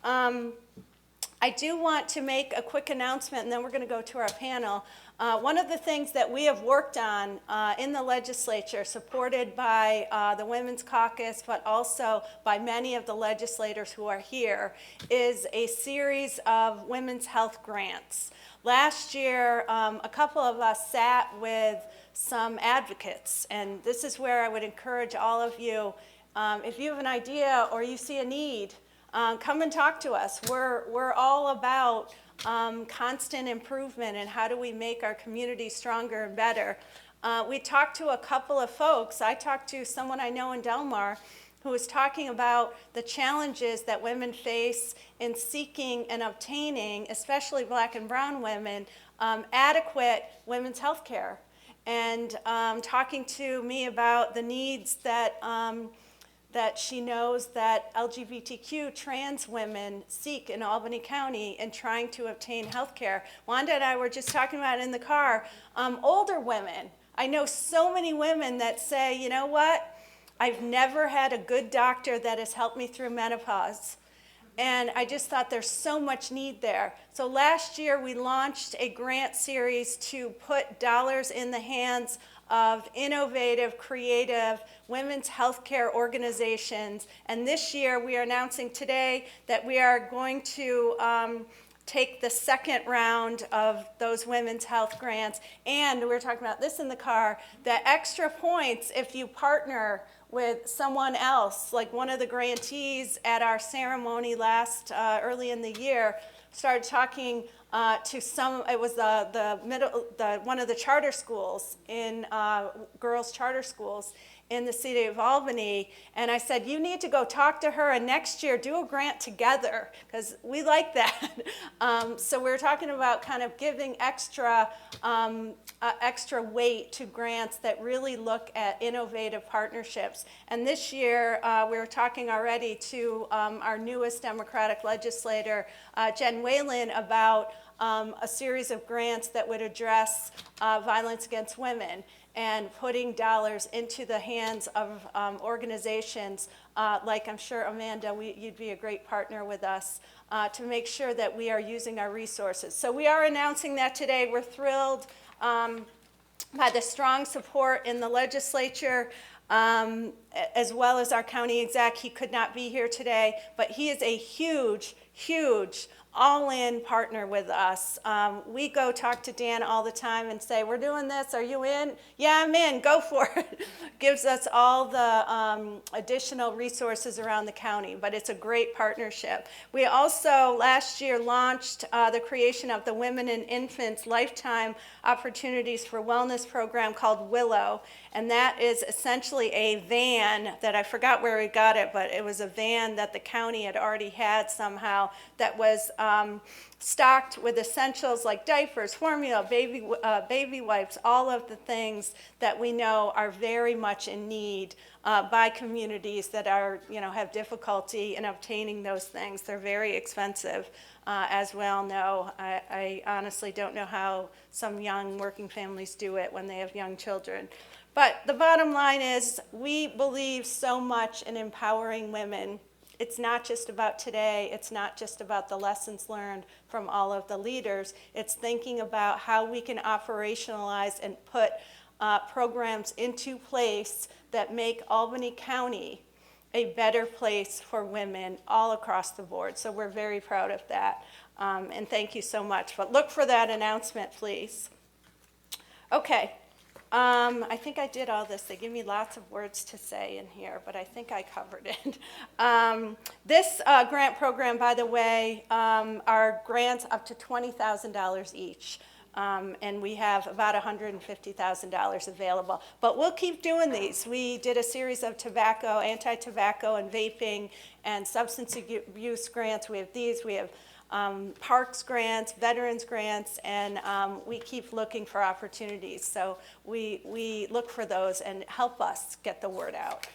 I do want to make a quick announcement, and then we're going to go to our panel. One of the things that we have worked on in the legislature, supported by the Women's Caucus, but also by many of the legislators who are here, is a series of women's health grants. Last year, a couple of us sat with some advocates, and this is where I would encourage all of you, if you have an idea or you see a need, come and talk to us. We're all about constant improvement and how do we make our community stronger and better. We talked to a couple of folks. I talked to someone I know in Delmar who was talking about the challenges that women face in seeking and obtaining, especially Black and brown women, adequate women's health care. And talking to me about the needs that that she knows that LGBTQ trans women seek in Albany County in trying to obtain health care. Wanda and I were just talking about it in the car. Older women. I know so many women that say, you know what? I've never had a good doctor that has helped me through menopause. And I just thought there's so much need there. So last year we launched a grant series to put dollars in the hands of innovative, creative women's healthcare organizations. And this year we are announcing today that we are going to take the second round of those women's health grants. And we were talking about this in the car, the extra points if you partner with someone else, like one of the grantees at our ceremony early in the year, started talking to some, it was one of the charter schools girls' charter schools in the city of Albany, and I said, you need to go talk to her, and next year do a grant together, because we like that. So we're talking about kind of giving extra weight to grants that really look at innovative partnerships. And this year, we were talking already to our newest Democratic legislator, Jen Whalen, about a series of grants that would address violence against women and putting dollars into the hands of organizations like, I'm sure, Amanda, you'd be a great partner with us to make sure that we are using our resources. So we are announcing that today. We're thrilled by the strong support in the legislature, as well as our county exec. He could not be here today, but he is a huge, huge all-in partner with us. We go talk to Dan all the time and say, we're doing this, are you in? Yeah, I'm in, go for it. Gives us all the additional resources around the county, but it's a great partnership. We also last year launched the creation of the Women and Infants Lifetime Opportunities for Wellness program called Willow, and that is essentially a van that I forgot where we got it, but it was a van that the county had already had somehow that was stocked with essentials like diapers, formula, baby wipes, all of the things that we know are very much in need by communities that are, have difficulty in obtaining those things. They're very expensive, as we all know. I honestly don't know how some young working families do it when they have young children. But the bottom line is, we believe so much in empowering women. It's not just about today, it's not just about the lessons learned from all of the leaders. It's thinking about how we can operationalize and put programs into place that make Albany County a better place for women all across the board. So we're very proud of that. And thank you so much. But look for that announcement, please. Okay. I think I did all this. They give me lots of words to say in here, but I think I covered it. This grant program, by the way, are grants up to $20,000 each. And we have about $150,000 available. But we'll keep doing these. We did a series of tobacco, anti-tobacco and vaping and substance abuse grants. We have these. We have parks grants, veterans grants, and we keep looking for opportunities. So we look for those and help us get the word out.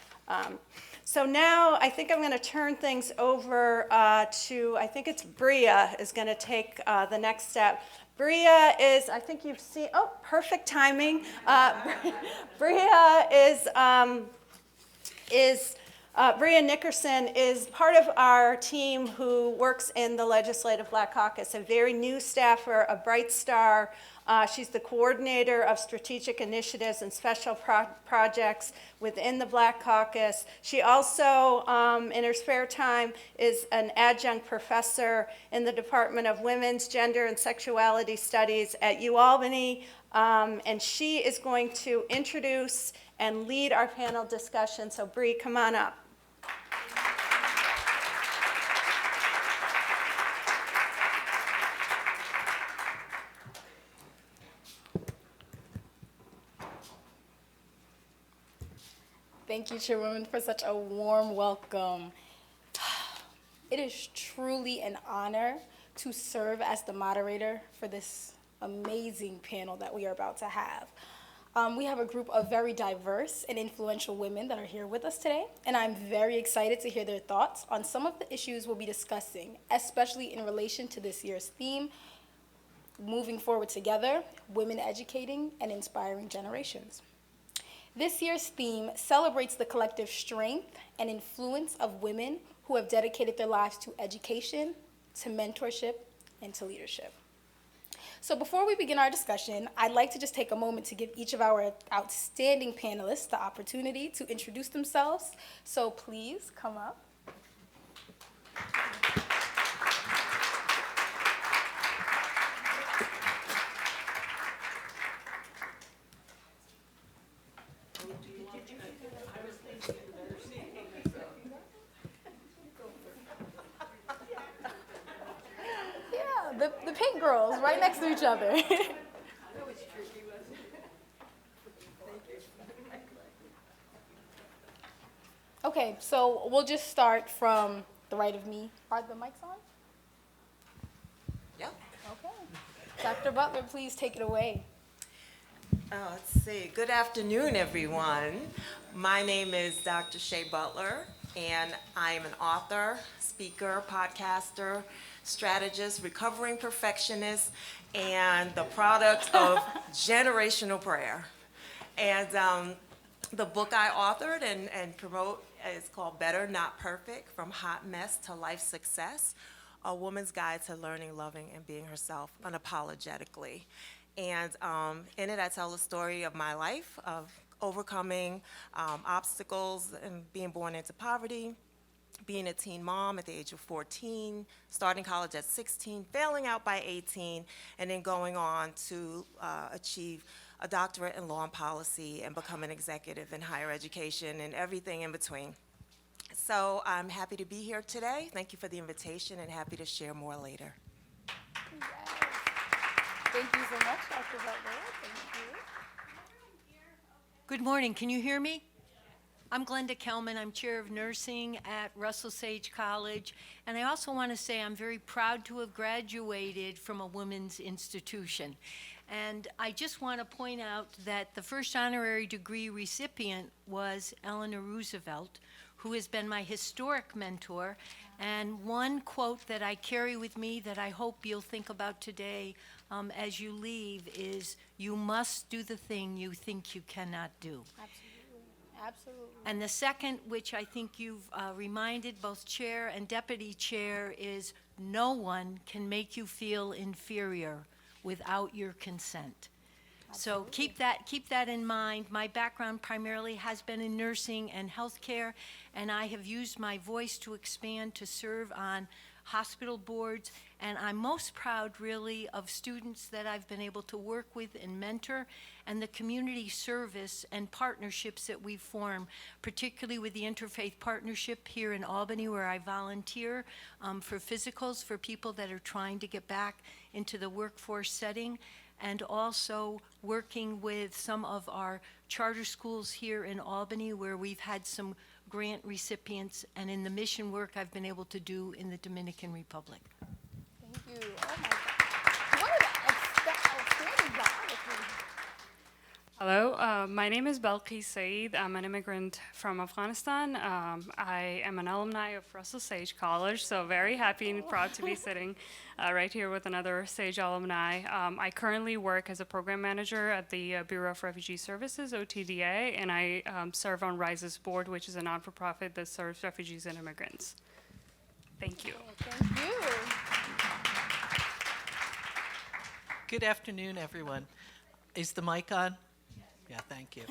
So now I think I'm going to turn things over to, I think it's Bria is going to take the next step. Bria is, I think you've seen, oh, perfect timing. Bria Bria Nickerson is part of our team who works in the Legislative Black Caucus, a very new staffer, a bright star. She's the coordinator of strategic initiatives and special projects within the Black Caucus. She also, in her spare time, is an adjunct professor in the Department of Women's, Gender, and Sexuality Studies at UAlbany, and she is going to introduce and lead our panel discussion. So Bree, come on up. Thank you, Chairwoman, for such a warm welcome. It is truly an honor to serve as the moderator for this amazing panel that we are about to have. We have a group of very diverse and influential women that are here with us today, and I'm very excited to hear their thoughts on some of the issues we'll be discussing, especially in relation to this year's theme, Moving Forward Together, Women Educating and Inspiring Generations. This year's theme celebrates the collective strength and influence of women who have dedicated their lives to education, to mentorship, and to leadership. So before we begin our discussion, I'd like to just take a moment to give each of our outstanding panelists the opportunity to introduce themselves. So please come up. The pink girls right next to each other. Okay, so we'll just start from the right of me. Are the mics on? Yep. Okay. Dr. Butler, please take it away. Let's see. Good afternoon, everyone. My name is Dr. Shea Butler, and I am an author, speaker, podcaster, strategist, recovering perfectionist, and the product of generational prayer. And the book I authored and promote is called Better Not Perfect, From Hot Mess to Life Success, A Woman's Guide to Learning, Loving, and Being Herself Unapologetically. And in it, I tell the story of my life, of overcoming obstacles and being born into poverty, being a teen mom at the age of 14, starting college at 16, failing out by 18, and then going on to achieve a doctorate in law and policy and become an executive in higher education and everything in between. So I'm happy to be here today. Thank you for the invitation and happy to share more later. Yes. Thank you so much, Dr. Butler. Thank you. Good morning. Can you hear me? I'm Glenda Kelman. I'm Chair of Nursing at Russell Sage College. And I also want to say I'm very proud to have graduated from a women's institution. And I just want to point out that the first honorary degree recipient was Eleanor Roosevelt, who has been my historic mentor. And one quote that I carry with me that I hope you'll think about today as you leave is, "You must do the thing you think you cannot do." Absolutely. And the second, which I think you've reminded both chair and deputy chair, is no one can make you feel inferior without your consent. So keep that in mind. My background primarily has been in nursing and healthcare, and I have used my voice to expand to serve on hospital boards, and I'm most proud really of students that I've been able to work with and mentor, and the community service and partnerships that we form, particularly with the Interfaith Partnership here in Albany, where I volunteer for physicals for people that are trying to get back into the workforce setting, and also working with some of our charter schools here in Albany, where we've had some grant recipients, and in the mission work I've been able to do in the Dominican Republic. Thank you. Oh my God. What an outstanding biography. Hello, my name is Belkis Saeed. I'm an immigrant from Afghanistan. I am an alumni of Russell Sage College, so very happy and proud to be sitting right here with another Sage alumni. I currently work as a program manager at the Bureau of Refugee Services, OTDA, and I serve on RISE's board, which is a non-for-profit that serves refugees and immigrants. Thank you. Thank you. Good afternoon, everyone. Is the mic on? Yeah, thank you.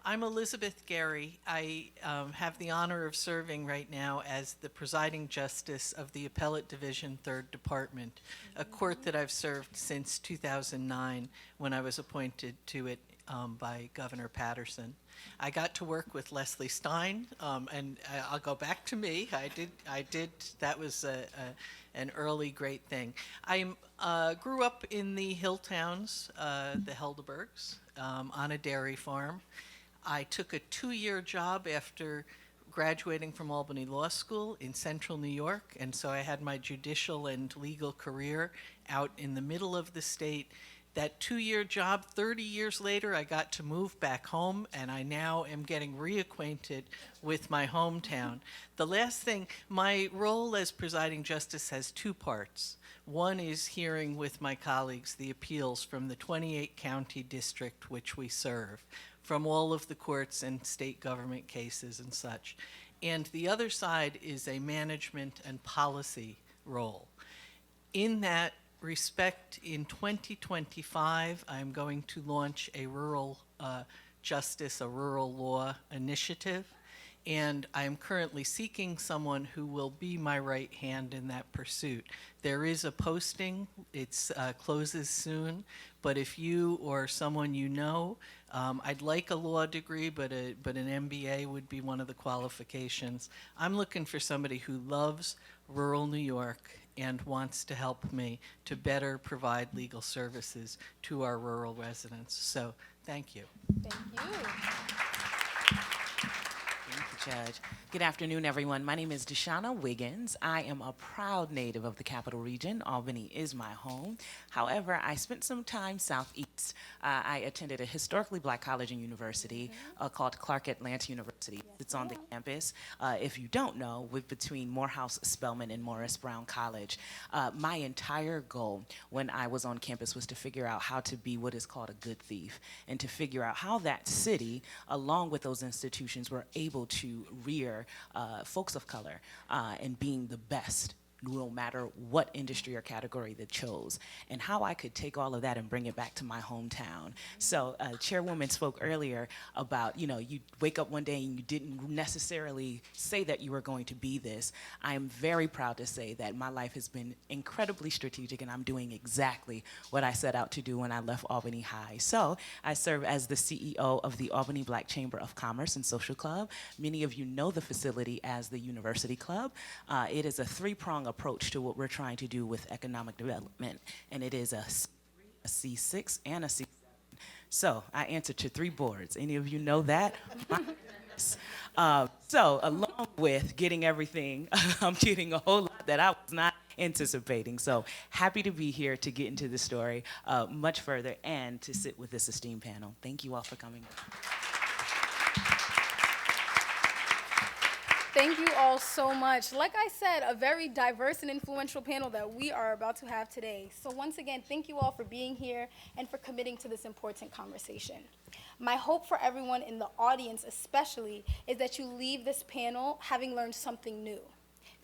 I'm Elizabeth Gary. I have the honor of serving right now as the presiding justice of the Appellate Division, 3rd Department, a court that I've served since 2009 when I was appointed to it by Governor Patterson. I got to work with Leslie Stein, and I'll go back to me. I did. That was an early great thing. I grew up in the hill towns, the Helderbergs, on a dairy farm. I took a 2-year job after graduating from Albany Law School in central New York, and so I had my judicial and legal career out in the middle of the state. That 2-year job, 30 years later, I got to move back home, and I now am getting reacquainted with my hometown. The last thing, my role as presiding justice has 2 parts. One is hearing with my colleagues the appeals from the 28-county district which we serve, from all of the courts and state government cases and such. And the other side is a management and policy role. In that respect, in 2025, I'm going to launch a rural justice, a rural law initiative, and I am currently seeking someone who will be my right hand in that pursuit. There is a posting, it closes soon, but if you or someone you know, I'd like a law degree, but an MBA would be one of the qualifications. I'm looking for somebody who loves rural New York and wants to help me to better provide legal services to our rural residents. So, thank you. Thank you. Thank you, Judge. Good afternoon, everyone. My name is Deshauna Wiggins. I am a proud native of the Capital Region. Albany is my home. However, I spent some time southeast. I attended a historically black college and university called Clark Atlanta University. It's on the campus. If you don't know, we're between Morehouse, Spelman, and Morris Brown College. My entire goal when I was on campus was to figure out how to be what is called a good thief, and to figure out how that city, along with those institutions, were able to rear folks of color and being the best, no matter what industry or category they chose, and how I could take all of that and bring it back to my hometown. So Chairwoman spoke earlier about, you wake up one day and you didn't necessarily say that you were going to be this. I am very proud to say that my life has been incredibly strategic, and I'm doing exactly what I set out to do when I left Albany High. So I serve as the CEO of the Albany Black Chamber of Commerce and Social Club. Many of you know the facility as the University Club. It is a 3-prong approach to what we're trying to do with economic development, and it is a C6 and a C7 So I answer to 3 boards. Any of you know that? So along with getting everything, I'm getting a whole lot that I was not anticipating. So happy to be here to get into the story much further and to sit with this esteemed panel. Thank you all for coming. Thank you all so much. Like I said, a very diverse and influential panel that we are about to have today. So once again, thank you all for being here and for committing to this important conversation. My hope for everyone in the audience especially is that you leave this panel having learned something new,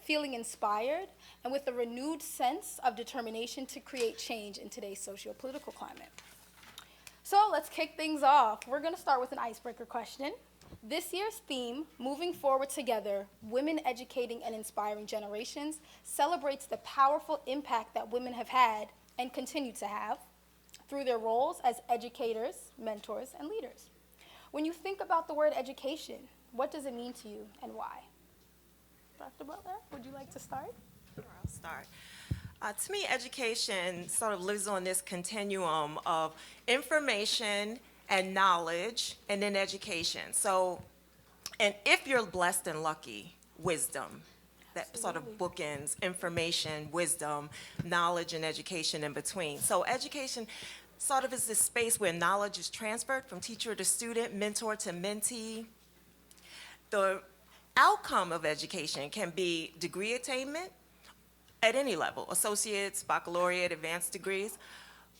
feeling inspired, and with a renewed sense of determination to create change in today's socio-political climate. So let's kick things off. We're going to start with an icebreaker question. This year's theme, Moving Forward Together, Women Educating and Inspiring Generations, celebrates the powerful impact that women have had and continue to have through their roles as educators, mentors, and leaders. When you think about the word education, what does it mean to you and why? Dr. Butler, would you like to start? Sure, I'll start. To me, education sort of lives on this continuum of information and knowledge, and then education. So, and if you're blessed and lucky, wisdom. That sort of bookends information, wisdom, knowledge, and education in between. So education sort of is this space where knowledge is transferred from teacher to student, mentor to mentee. The outcome of education can be degree attainment at any level, associates, baccalaureate, advanced degrees.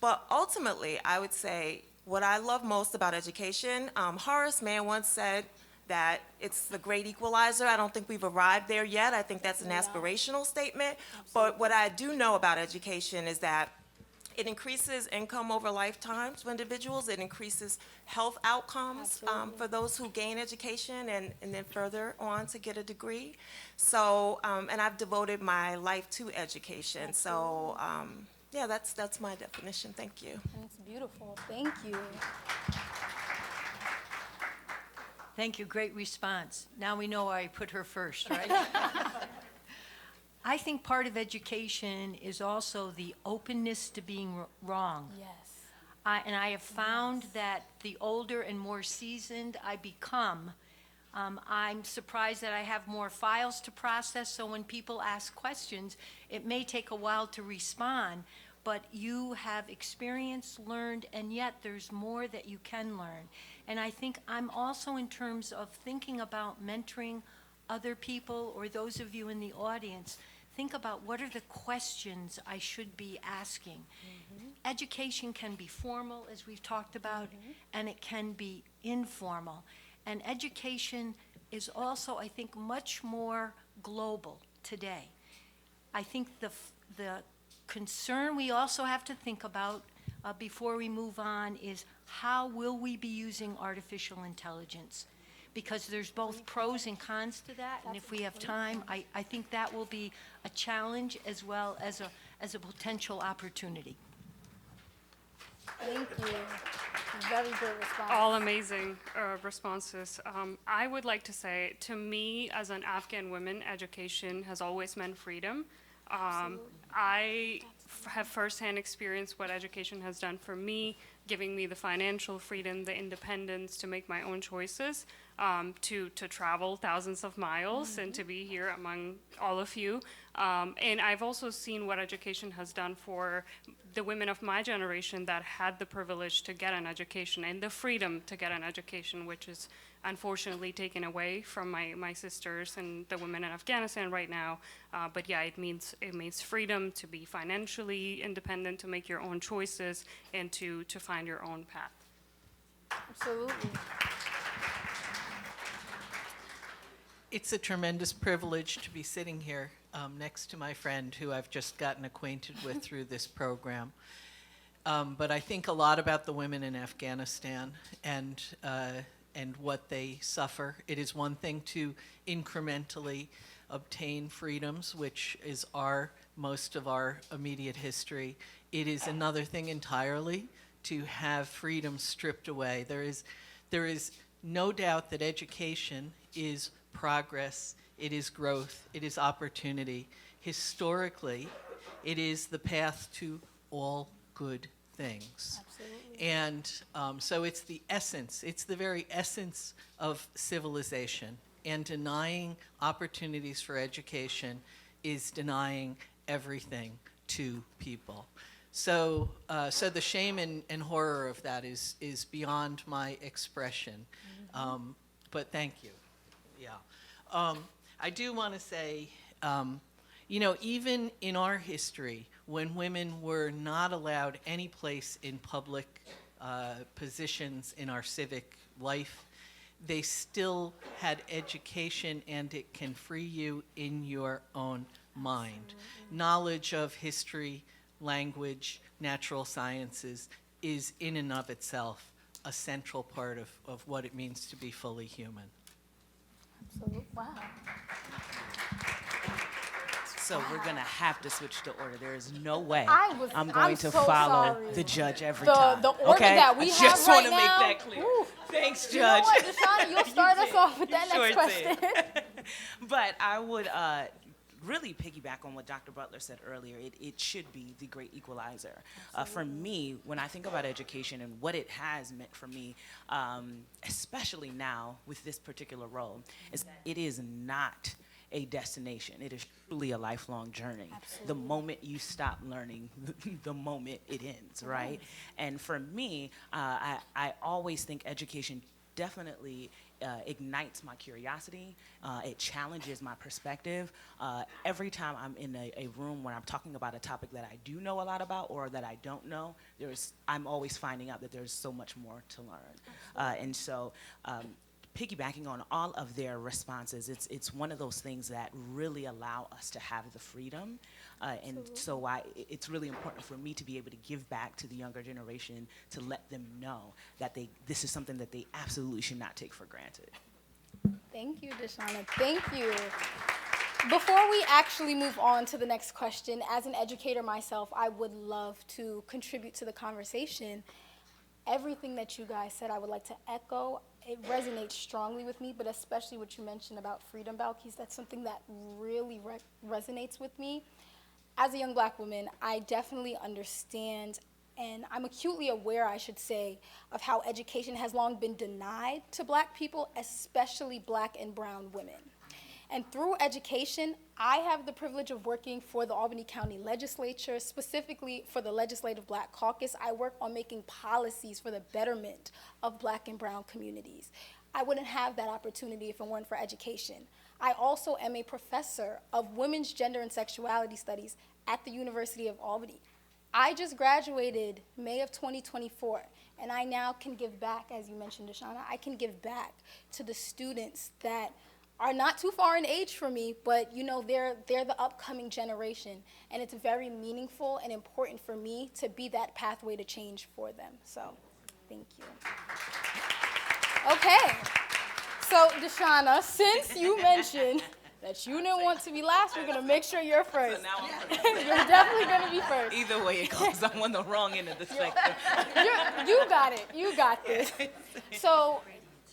But ultimately, I would say what I love most about education, Horace Mann once said that it's the great equalizer. I don't think we've arrived there yet. I think that's an aspirational statement. But what I do know about education is that it increases income over lifetimes for individuals. It increases health outcomes for those who gain education and then further on to get a degree. So, and I've devoted my life to education. So, yeah, that's my definition. Thank you. That's beautiful. Thank you. Thank you, great response. Now we know why I put her first, right? I think part of education is also the openness to being wrong. Yes. And I have found that the older and more seasoned I become, I'm surprised that I have more files to process, so when people ask questions, it may take a while to respond, but you have experienced, learned, and yet there's more that you can learn. And I think I'm also, in terms of thinking about mentoring other people or those of you in the audience, think about what are the questions I should be asking. Education can be formal, as we've talked about, and it can be informal. And education is also, I think, much more global today. I think the concern we also have to think about before we move on is how will we be using artificial intelligence? Because there's both pros and cons to that, and if we have time, I think that will be a challenge as well as a potential opportunity. Thank you. Very good response. All amazing responses. I would like to say, to me, as an Afghan woman, education has always meant freedom. I have firsthand experienced what education has done for me, giving me the financial freedom, the independence to make my own choices, to travel thousands of miles and to be here among all of you. And I've also seen what education has done for the women of my generation that had the privilege to get an education and the freedom to get an education, which is unfortunately taken away from my sisters and the women in Afghanistan right now. But yeah, it means freedom to be financially independent, to make your own choices, and to find your own path. Absolutely. It's a tremendous privilege to be sitting here next to my friend who I've just gotten acquainted with through this program. But I think a lot about the women in Afghanistan and what they suffer. It is one thing to incrementally obtain freedoms, which is most of our immediate history. It is another thing entirely to have freedom stripped away. There is no doubt that education is progress, it is growth, it is opportunity. Historically, it is the path to all good things. Absolutely. And so it's the essence, it's the very essence of civilization. And denying opportunities for education is denying everything to people. So, so the shame and horror of that is beyond my expression. But thank you. Yeah. I do want to say, you know, even in our history, when women were not allowed any place in public positions in our civic life, they still had education, and it can free you in your own mind. Knowledge of history, language, natural sciences is in and of itself a central part of what it means to be fully human. Absolutely. Wow. So we're gonna have to switch the order. There is no way I'm going I'm to so follow sorry. the judge every time. The order okay? that we I have just right want to make now, that clear. woo. Thanks, You know Judge. what, Deshauna, you'll start us off with You that sure next question. did. But I would really piggyback on what Dr. Butler said earlier. It should be the great equalizer. For me, when I think about education and what it has meant for me, especially now with this particular role, is that it is not a destination. It is truly a lifelong journey. The moment you stop learning, the moment it ends, right? And for me, I always think education definitely ignites my curiosity. It challenges my perspective. Every time I'm in a room where I'm talking about a topic that I do know a lot about or that I don't know, I'm always finding out that there's so much more to learn. And so piggybacking on all of their responses, it's one of those things that really allow us to have the freedom. And so it's really important for me to be able to give back to the younger generation to let them know that this is something that they absolutely should not take for granted. Thank you, Deshauna. Thank you. Before we actually move on to the next question, as an educator myself, I would love to contribute to the conversation. Everything that you guys said, I would like to echo. It resonates strongly with me, but especially what you mentioned about freedom, Balkis, that's something that really resonates with me. As a young black woman, I definitely understand, and I'm acutely aware, I should say, of how education has long been denied to black people, especially black and brown women. And through education, I have the privilege of working for the Albany County Legislature, specifically for the Legislative Black Caucus. I work on making policies for the betterment of black and brown communities. I wouldn't have that opportunity if it weren't for education. I also am a professor of women's gender and sexuality studies at the University of Albany. I just graduated May of 2024, and I now can give back, as you mentioned, Deshauna, I can give back to the students that are not too far in age for me, but you know, they're the upcoming generation, and it's very meaningful and important for me to be that pathway to change for them. So, thank you. Okay, so Deshauna, since you mentioned that you didn't want to be last, we're gonna make sure you're first. So now I'm You're definitely gonna be first. Either way it goes, I'm on the wrong end of the spectrum. You got it. You got this. So,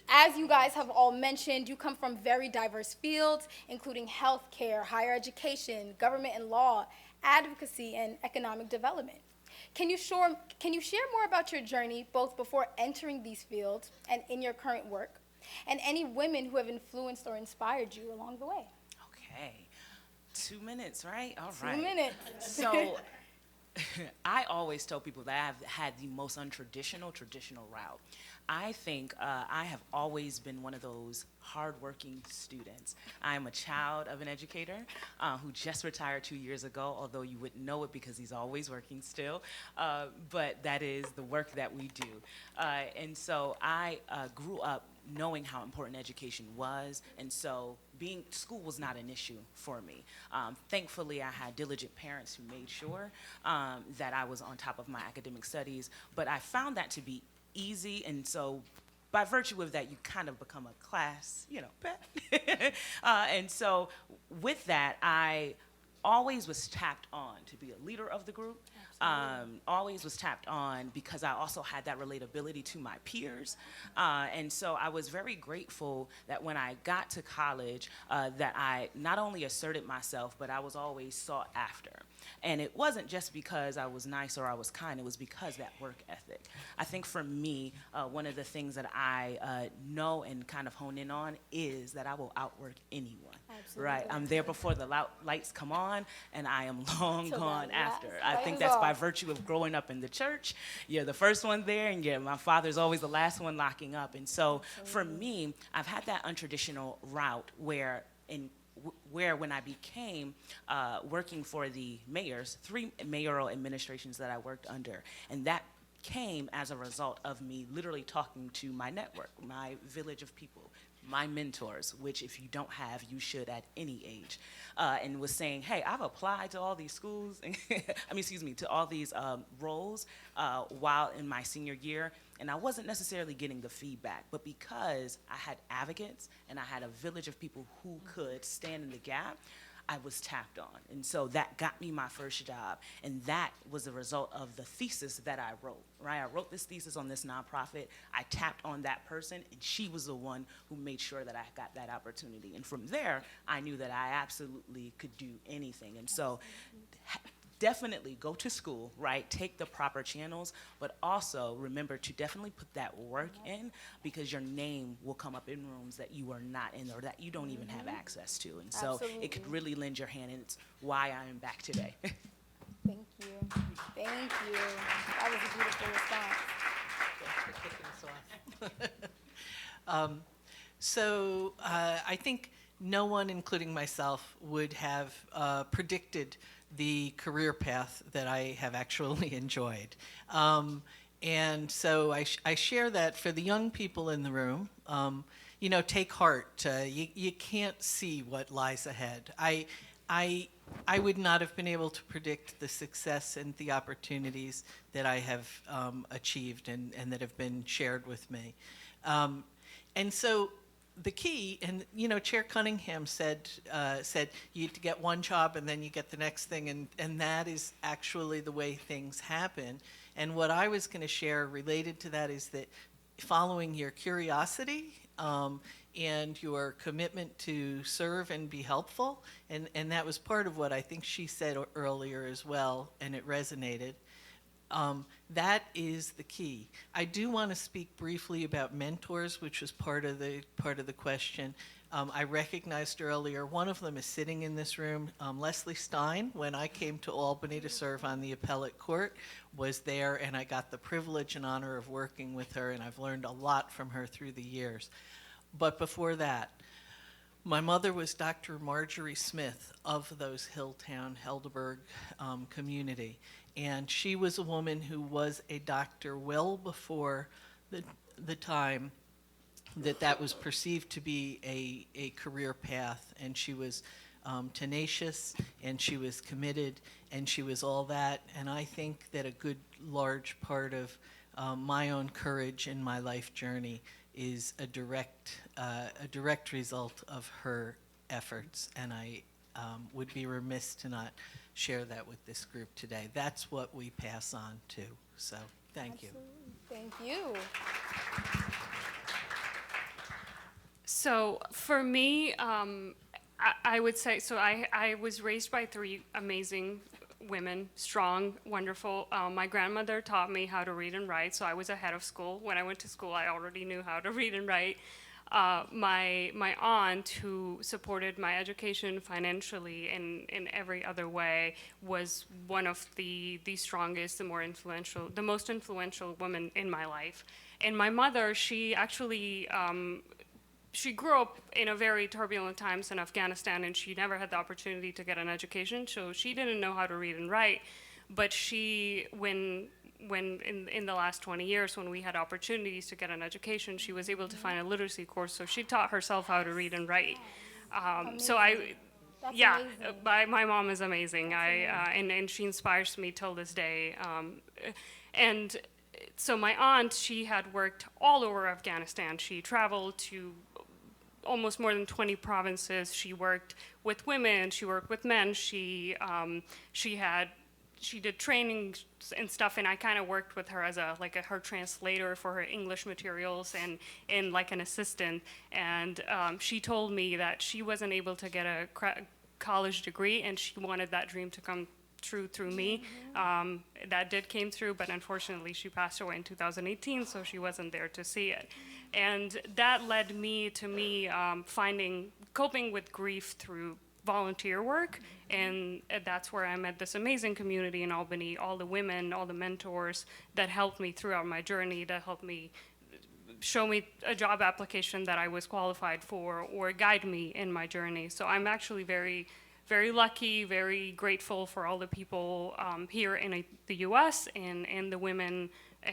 as you guys have all mentioned, you come from very diverse fields, including healthcare, higher education, government and law, advocacy, and economic development. Can you share more about your journey, both before entering these fields and in your current work, and any women who have influenced or inspired you along the way? Okay, 2 minutes, right? All right. 2 minutes. So I always tell people that I've had the most untraditional route. I think I have always been one of those hardworking students. I'm a child of an educator who just retired 2 years ago, although you wouldn't know it because he's always working still. But that is the work that we do. And so I grew up knowing how important education was, and so school was not an issue for me. Thankfully, I had diligent parents who made sure that I was on top of my academic studies, but I found that to be easy, and so by virtue of that, you kind of become a class, pet. And so with that, I always was tapped on to be a leader of the group. Always was tapped on because I also had that relatability to my peers. And so I was very grateful that when I got to college, that I not only asserted myself, but I was always sought after. And it wasn't just because I was nice or I was kind, it was because that work ethic. I think for me, one of the things that I know and kind of hone in on is that I will outwork anyone. Right? I'm there before the lights come on, and I am long gone after. I think that's by virtue of growing up in the church. You're the first one there, and my father's always the last one locking up. And so for me, I've had that untraditional route where when I became working for the mayors, 3 mayoral administrations that I worked under, and that came as a result of me literally talking to my network, my village of people, my mentors, which if you don't have, you should at any age, and was saying, hey, I've applied to all these schools, to all these roles while in my senior year, and I wasn't necessarily getting the feedback, but because I had advocates and I had a village of people who could stand in the gap, I was tapped on. And so that got me my first job. And that was a result of the thesis that I wrote, right? I wrote this thesis on this nonprofit. I tapped on that person, and she was the one who made sure that I got that opportunity. And from there, I knew that I absolutely could do anything. And so definitely go to school, right? Take the proper channels, but also remember to definitely put that work in, because your name will come up in rooms that you are not in or that you don't even have access to. And so it could really lend your hand, and it's why I am back today. Thank you. Thank you. That was a beautiful response. So I think no one, including myself, would have predicted the career path that I have actually enjoyed. And so I share that for the young people in the room. Take heart. You can't see what lies ahead. I would not have been able to predict the success and the opportunities that I have achieved and that have been shared with me. And so the key, and Chair Cunningham said you get one job and then you get the next thing, and that is actually the way things happen. And what I was going to share related to that is that following your curiosity and your commitment to serve and be helpful, and that was part of what I think she said earlier as well, and it resonated. That is the key. I do want to speak briefly about mentors, which was part of the question. I recognized earlier, one of them is sitting in this room. Leslie Stein, when I came to Albany to serve on the appellate court, was there, and I got the privilege and honor of working with her, and I've learned a lot from her through the years. But before that, my mother was Dr. Marjorie Smith of those Hilltown, Helderberg community. And she was a woman who was a doctor well before the time that was perceived to be a career path. And she was tenacious, and she was committed, and she was all that. And I think that a good large part of my own courage in my life journey is a direct result of her efforts. And I would be remiss to not share that with this group today. That's what we pass on to. So thank you. Thank you. So for me, I would say, so I was raised by 3 amazing women, strong, wonderful. My grandmother taught me how to read and write, so I was ahead of school. When I went to school, I already knew how to read and write. My aunt, who supported my education financially and in every other way, was one of the strongest, the most influential women in my life. And my mother, she actually, she grew up in a very turbulent times in Afghanistan, and she never had the opportunity to get an education, so she didn't know how to read and write. But she, when in the last 20 years, when we had opportunities to get an education, she was able to find a literacy course, so she taught herself how to read and write. My mom is amazing. And she inspires me till this day. And so my aunt, she had worked all over Afghanistan. She traveled to almost more than 20 provinces. She worked with women, she worked with men, she did training and stuff, and I kind of worked with her as her translator for her English materials and like an assistant. And she told me that she wasn't able to get a college degree, and she wanted that dream to come true through me. That did came through, but unfortunately she passed away in 2018, so she wasn't there to see it. And that led me to coping with grief through volunteer work, and that's where I met this amazing community in Albany, all the women, all the mentors that helped me throughout my journey, that helped me show me a job application that I was qualified for or guide me in my journey. So I'm actually very, very lucky, very grateful for all the people here in the US and the women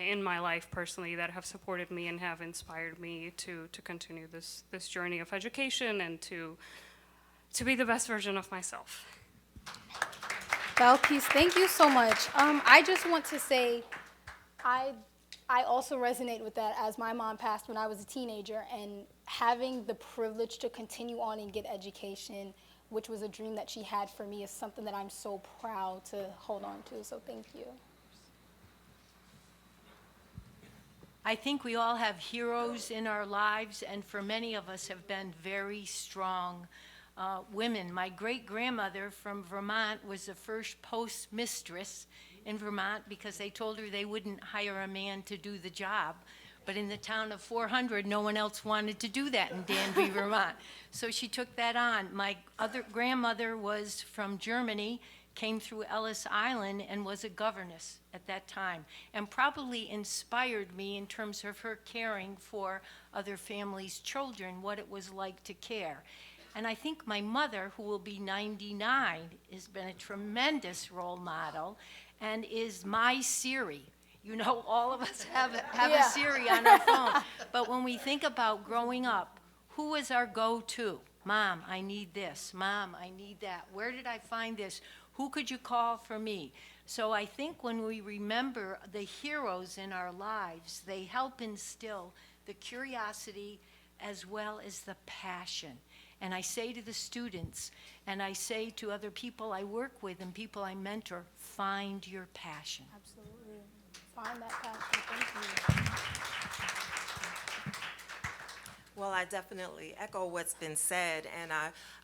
in my life personally that have supported me and have inspired me to continue this journey of education and to be the best version of myself. Balkis, thank you so much. I just want to say, I also resonate with that, as my mom passed when I was a teenager, and having the privilege to continue on and get education, which was a dream that she had for me, is something that I'm so proud to hold on to, so thank you. I think we all have heroes in our lives, and for many of us have been very strong women. My great-grandmother from Vermont was the first postmistress in Vermont because they told her they wouldn't hire a man to do the job. But in the town of 400, no one else wanted to do that in Danby, Vermont. So she took that on. My other grandmother was from Germany, came through Ellis Island, and was a governess at that time, and probably inspired me in terms of her caring for other families' children, what it was like to care. And I think my mother, who will be 99, has been a tremendous role model and is my Siri. You know, all of us have a Siri on our phone. But when we think about growing up, who was our go-to? Mom, I need this. Mom, I need that. Where did I find this? Who could you call for me? So I think when we remember the heroes in our lives, they help instill the curiosity as well as the passion. And I say to the students, and I say to other people I work with and people I mentor, find your passion. Absolutely. Find that passion. Thank you. Well, I definitely echo what's been said, and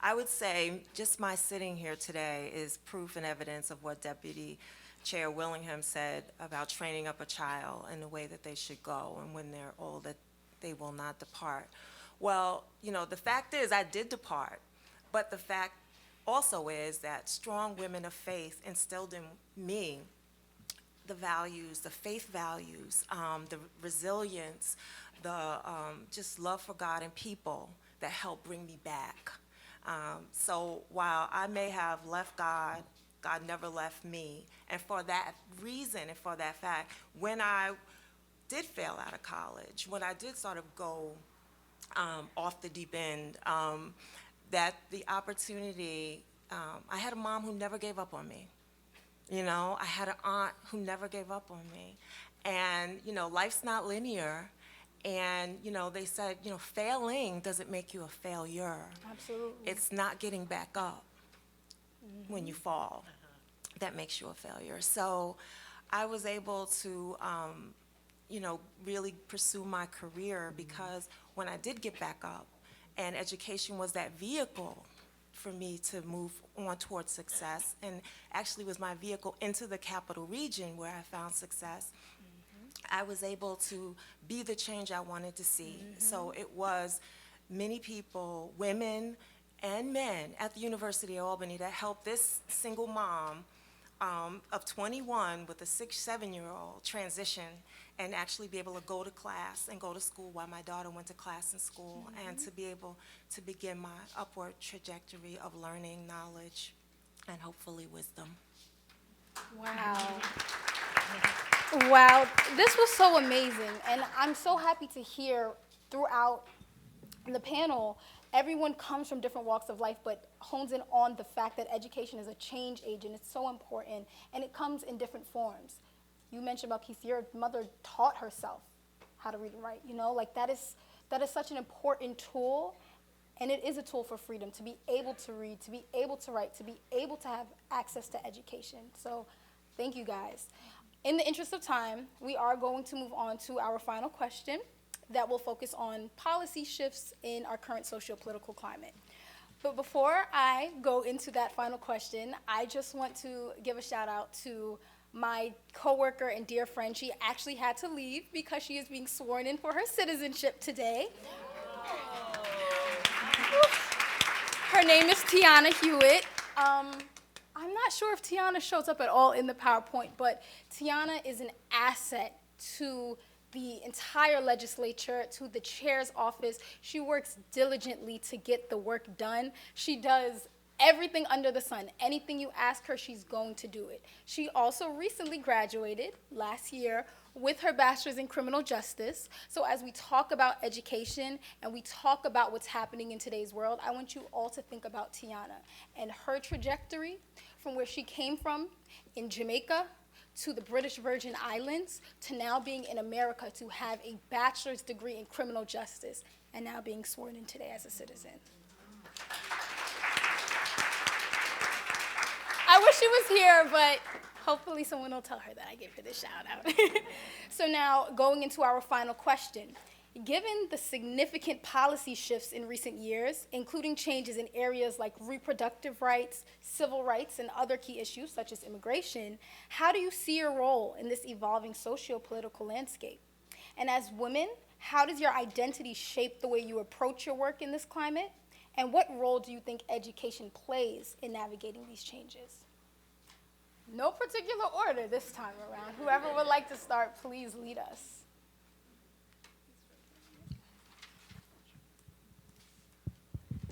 I would say just my sitting here today is proof and evidence of what Deputy Chair Willingham said about training up a child in the way that they should go, and when they're old, that they will not depart. Well, you know, the fact is I did depart, but the fact also is that strong women of faith instilled in me the values, the faith values, the resilience, the just love for God and people that helped bring me back. So while I may have left God, God never left me. And for that reason and for that fact, when I did fail out of college, when I did sort of go off the deep end, that the opportunity, I had a mom who never gave up on me. You know, I had an aunt who never gave up on me. And, you know, life's not linear. And, you know, they said, you know, failing doesn't make you a failure. Absolutely. It's not getting back up when you fall that makes you a failure. So I was able to, you know, really pursue my career because when I did get back up, and education was that vehicle for me to move on towards success, and actually was my vehicle into the Capital Region where I found success, I was able to be the change I wanted to see. So it was many people, women and men at the University of Albany that helped this single mom of 21 with a 7-year-old transition and actually be able to go to class and go to school while my daughter went to class in school, and to be able to begin my upward trajectory of learning, knowledge, and hopefully wisdom. Wow. Wow, this was so amazing, and I'm so happy to hear throughout the panel, everyone comes from different walks of life, but hones in on the fact that education is a change agent. It's so important, and it comes in different forms. You mentioned about Keith, your mother taught herself how to read and write, you know, like that is such an important tool, And it is a tool for freedom to be able to read, to be able to write, to be able to have access to education. So thank you guys. In the interest of time, we are going to move on to our final question that will focus on policy shifts in our current socio-political climate. But before I go into that final question, I just want to give a shout out to my coworker and dear friend. She actually had to leave because she is being sworn in for her citizenship today. Her name is Tiana Hewitt. I'm not sure if Tiana shows up at all in the PowerPoint, but Tiana is an asset to the entire legislature, to the chair's office. She works diligently to get the work done. She does everything under the sun. Anything you ask her, she's going to do it. She also recently graduated last year with her bachelor's in criminal justice. So as we talk about education and we talk about what's happening in today's world, I want you all to think about Tiana and her trajectory from where she came from in Jamaica to the British Virgin Islands to now being in America to have a bachelor's degree in criminal justice and now being sworn in today as a citizen. I wish she was here, but hopefully someone will tell her that I gave her this shout out. So now going into our final question. Given the significant policy shifts in recent years, including changes in areas like reproductive rights, civil rights, and other key issues such as immigration, how do you see your role in this evolving socio-political landscape? And as women, how does your identity shape the way you approach your work in this climate? And what role do you think education plays in navigating these changes? No particular order this time around. Whoever would like to start, please lead us.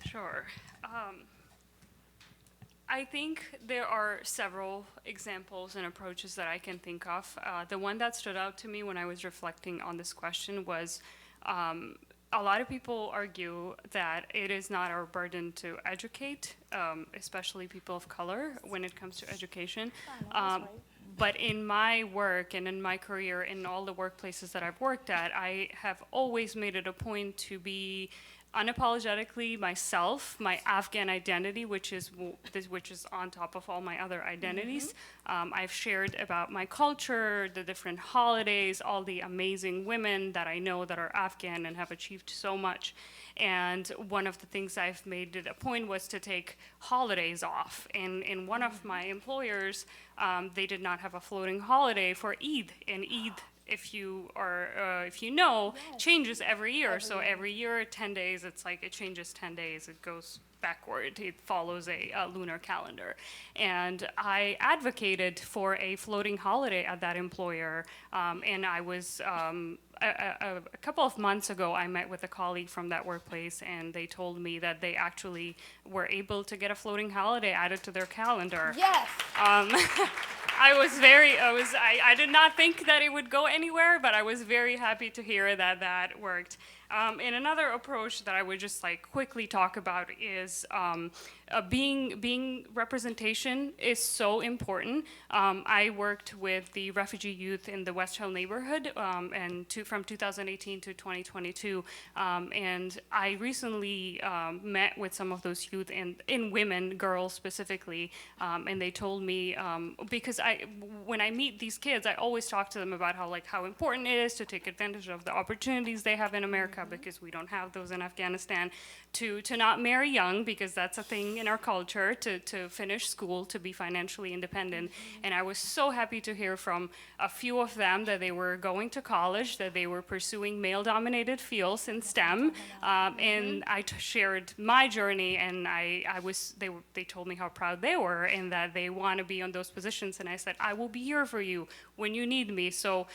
Sure. I think there are several examples and approaches that I can think of. The one that stood out to me when I was reflecting on this question was a lot of people argue that it is not our burden to educate, especially people of color, when it comes to education. But in my work and in my career, in all the workplaces that I've worked at, I have always made it a point to be unapologetically myself, my Afghan identity, which is on top of all my other identities. I've shared about my culture, the different holidays, all the amazing women that I know that are Afghan and have achieved so much. And one of the things I've made it a point was to take holidays off. And in one of my employers, they did not have a floating holiday for Eid. And Eid, if you know, changes every year. So every year, 10 days, it's like it changes 10 days. It goes backward. It follows a lunar calendar. And I advocated for a floating holiday at that employer. And I was, a couple of months ago, I met with a colleague from that workplace, and they told me that they actually were able to get a floating holiday added to their calendar. Yes. I did not think that it would go anywhere, but I was very happy to hear that that worked. And another approach that I would just quickly talk about is being representation is so important. I worked with the refugee youth in the West Hill neighborhood from 2018 to 2022, and I recently met with some of those youth in women, girls specifically, and they told me, because when I meet these kids, I always talk to them about how important it is to take advantage of the opportunities they have in America, because we don't have those in Afghanistan, to not marry young, because that's a thing in our culture, to finish school, to be financially independent. And I was so happy to hear from a few of them that they were going to college, that they were pursuing male-dominated fields in STEM, and I shared my journey, and they told me how proud they were and that they want to be on those positions, and I said, I will be here for you when you need me. So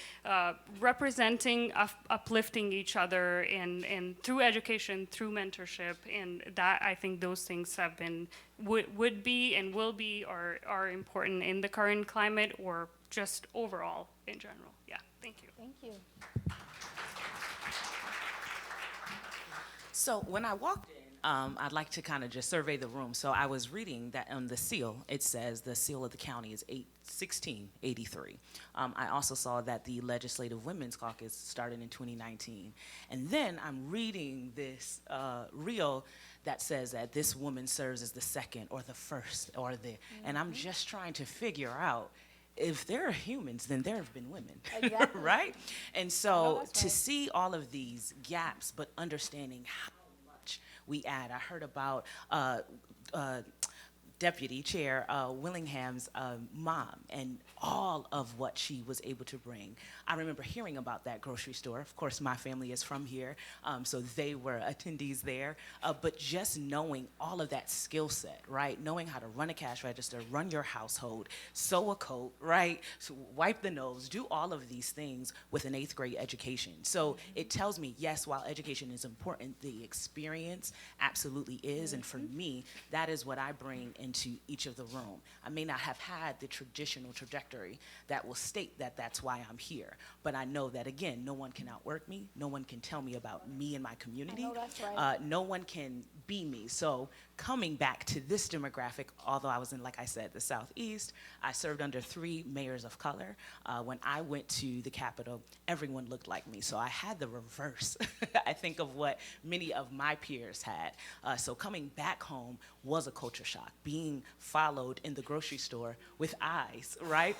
representing, uplifting each other, and through education, through mentorship, and that, I think those things have been, would be and will be, or are important in the current climate, or just overall in general. Yeah, thank you. Thank you. So when I walked in, I'd like to kind of just survey the room. So I was reading that on the seal, it says the seal of the county is 1683. I also saw that the Legislative Women's Caucus started in 2019. And then I'm reading this reel that says that this woman serves as the second or the first or the, and I'm just trying to figure out, if there are humans, then there have been women, Exactly. right? And No, so that's to right. see all of these gaps, but understanding how much we add. I heard about Deputy Chair Willingham's mom and all of what she was able to bring. I remember hearing about that grocery store. Of course, my family is from here, so they were attendees there. But just knowing all of that skill set, right? Knowing how to run a cash register, run your household, sew a coat, right? So wipe the nose, do all of these things with an 8th grade education. So it tells me, yes, while education is important, the experience absolutely is. And for me, that is what I bring into each of the room. I may not have had the traditional trajectory that will state that that's why I'm here. But I know that, again, no one can outwork me. No one can tell me about me and my community. I know that's right. No one can be me. So coming back to this demographic, although I was in, like I said, the Southeast, I served under 3 mayors of color. When I went to the Capitol, everyone looked like me. So I had the reverse, I think, of what many of my peers had. So coming back home was a culture shock. Being followed in the grocery store with eyes, right?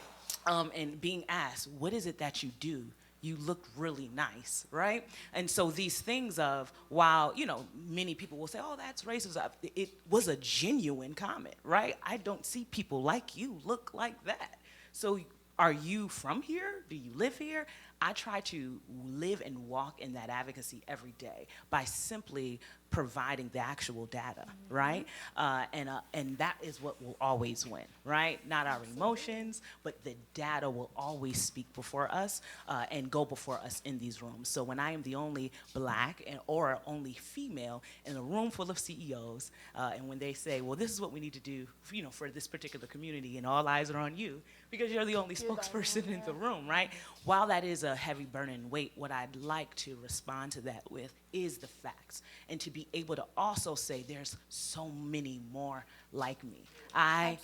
And being asked, what is it that you do? You look really nice, right? And so these things of, while, you know, many people will say, oh, that's racist, it was a genuine comment, right? I don't see people like you look like that. So are you from here? Do you live here? I try to live and walk in that advocacy every day by simply providing the actual data, right? And that is what will always win, right? Not our emotions, but the data will always speak before us and go before us in these rooms. So when I am the only Black or only female in a room full of CEOs, and when they say, well, this is what we need to do, you know, for this particular community, and all eyes are on you, because you're the only spokesperson in the room, right? While that is a heavy burden and weight, what I'd like to respond to that with is the facts, and to be able to also say there's so many more like me. I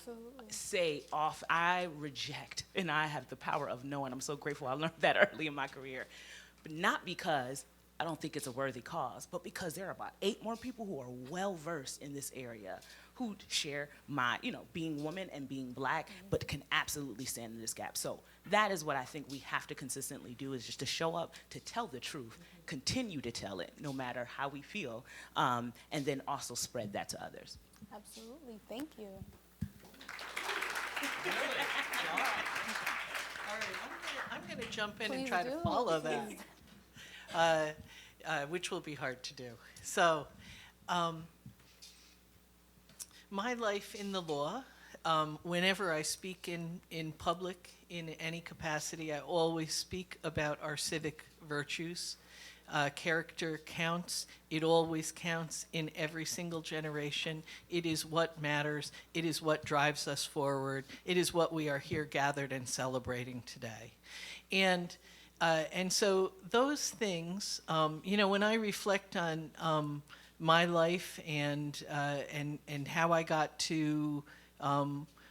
say off, I reject, and I have the power of knowing. I'm so grateful I learned that early in my career, but not because I don't think it's a worthy cause, but because there are about 8 more people who are well-versed in this area who share my, you know, being woman and being Black, but can absolutely stand in this gap. So that is what I think we have to consistently do, is just to show up, to tell the truth, continue to tell it, no matter how we feel, and then also spread that to others. Absolutely. Thank you. All right, I'm going to jump in and Please try to do. follow that, which will be hard to do. So, my life in the law, whenever I speak in public in any capacity, I always speak about our civic virtues. Character counts. It always counts in every single generation. It is what matters. It is what drives us forward. It is what we are here gathered and celebrating today. And so those things, you know, when I reflect on my life and how I got to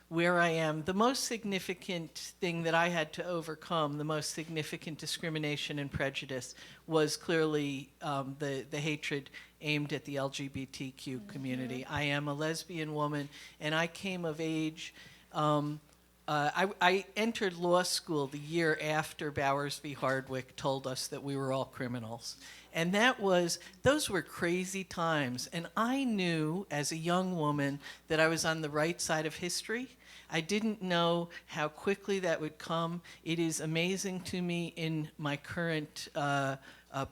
where I am, the most significant thing that I had to overcome, the most significant discrimination and prejudice, was clearly the hatred aimed at the LGBTQ community. I am a lesbian woman, and I came of age. I entered law school the year after Bowers v. Hardwick told us that we were all criminals. And those were crazy times. And I knew as a young woman that I was on the right side of history. I didn't know how quickly that would come. It is amazing to me in my current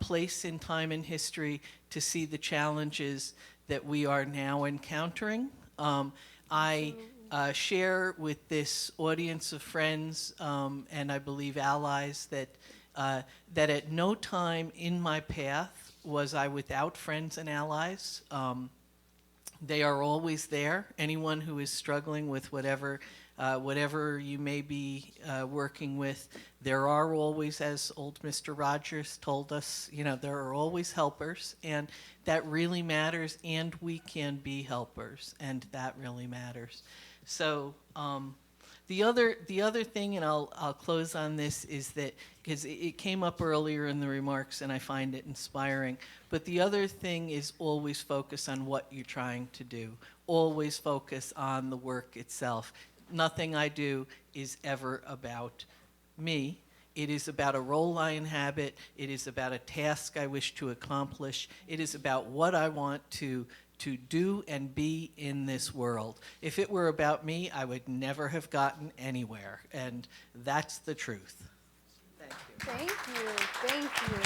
place in time in history to see the challenges that we are now encountering. I share with this audience of friends and I believe allies that at no time in my path was I without friends and allies. They are always there. Anyone who is struggling with whatever whatever you may be working with, there are always, as old Mr. Rogers told us, there are always helpers, and that really matters, and we can be helpers, and that really matters. So the other thing, and I'll close on this, is that, because it came up earlier in the remarks, and I find it inspiring, but the other thing is always focus on what you're trying to do. Always focus on the work itself. Nothing I do is ever about me. It is about a role I inhabit. It is about a task I wish to accomplish. It is about what I want to do and be in this world. If it were about me, I would never have gotten anywhere, and that's the truth. Thank you. Thank you. Thank you.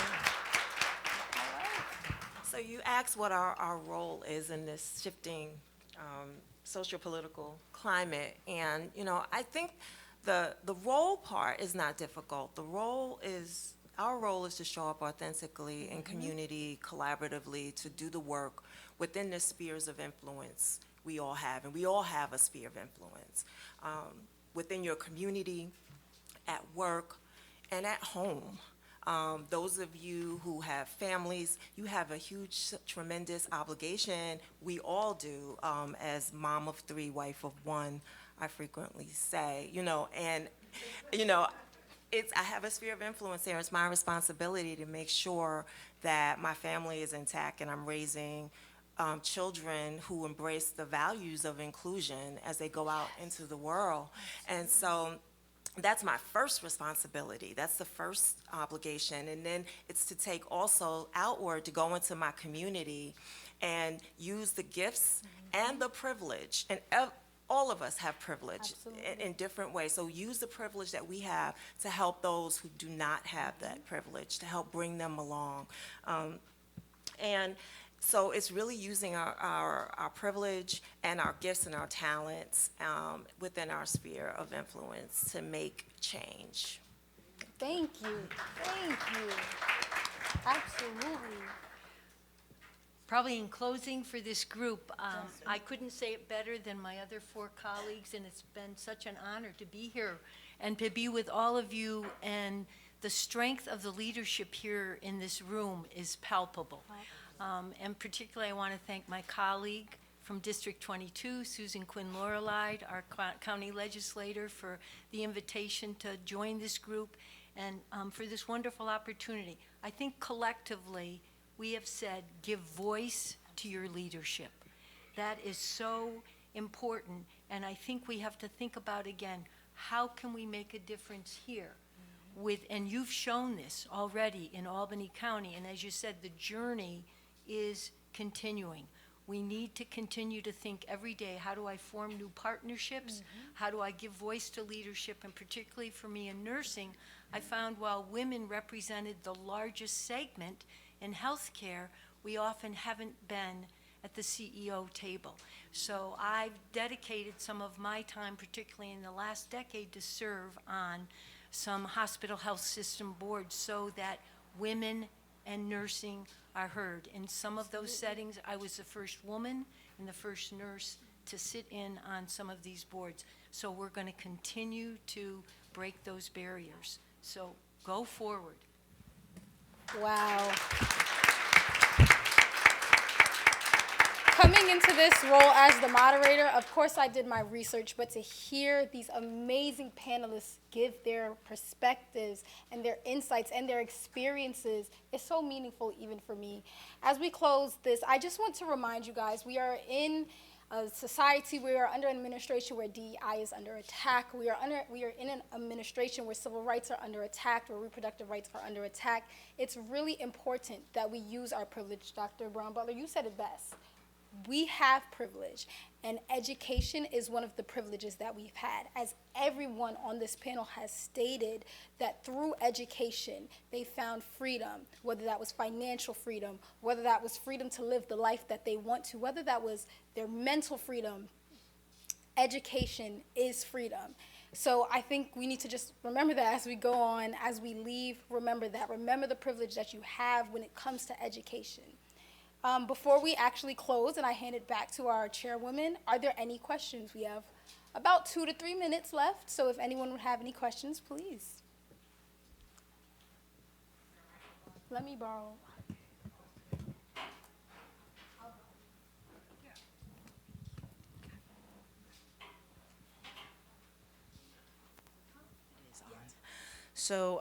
So you asked what our role is in this shifting socio-political climate, and I think the role part is not difficult. Our role is to show up authentically in community, collaboratively, to do the work within the spheres of influence we all have, and we all have a sphere of influence within your community, at work, and at home. Those of you who have families, you have a huge, tremendous obligation. We all do, as mom of 3, wife of 1, I frequently say, and, I have a sphere of influence there. It's my responsibility to make sure that my family is intact and I'm raising children who embrace the values of inclusion as they go out into the world. And so that's my first responsibility. That's the first obligation. And then it's to take also outward to go into my community and use the gifts and the privilege. And all of us have privilege in different ways. So use the privilege that we have to help those who do not have that privilege, to help bring them along. And so it's really using our privilege and our gifts and our talents within our sphere of influence to make change. Thank you. Thank you. Absolutely. Probably in closing for this group, I couldn't say it better than my other 4 colleagues, and it's been such an honor to be here and to be with all of you, and the strength of the leadership here in this room is palpable. And particularly I want to thank my colleague from District 22, Susan Quinn Lorelide, our county legislator, for the invitation to join this group and for this wonderful opportunity. I think collectively we have said, give voice to your leadership. That is so important, and I think we have to think about again, how can we make a difference here? And you've shown this already in Albany County, and as you said, the journey is continuing. We need to continue to think every day, how do I form new partnerships? How do I give voice to leadership? And particularly for me in nursing, I found while women represented the largest segment in healthcare, we often haven't been at the CEO table. So I've dedicated some of my time, particularly in the last decade, to serve on some hospital health system boards so that women and nursing are heard. In some of those settings, I was the first woman and the first nurse to sit in on some of these boards. So we're going to continue to break those barriers. So go forward. Wow. Coming into this role as the moderator, of course I did my research, but to hear these amazing panelists give their perspectives and their insights and their experiences is so meaningful even for me. As we close this, I just want to remind you guys, we are in a society, we are under an administration where DEI is under attack. We are in an administration where civil rights are under attack, where reproductive rights are under attack. It's really important that we use our privilege. Dr. Brown Butler, you said it best. We have privilege, and education is one of the privileges that we've had. As everyone on this panel has stated, that through education, they found freedom, whether that was financial freedom, whether that was freedom to live the life that they want to, whether that was their mental freedom. Education is freedom. So I think we need to just remember that as we go on, as we leave, remember that. Remember the privilege that you have when it comes to education. Before we actually close and I hand it back to our chairwoman, are there any questions? We have about 2 to 3 minutes left, so if anyone would have any questions, please. Let me borrow. So,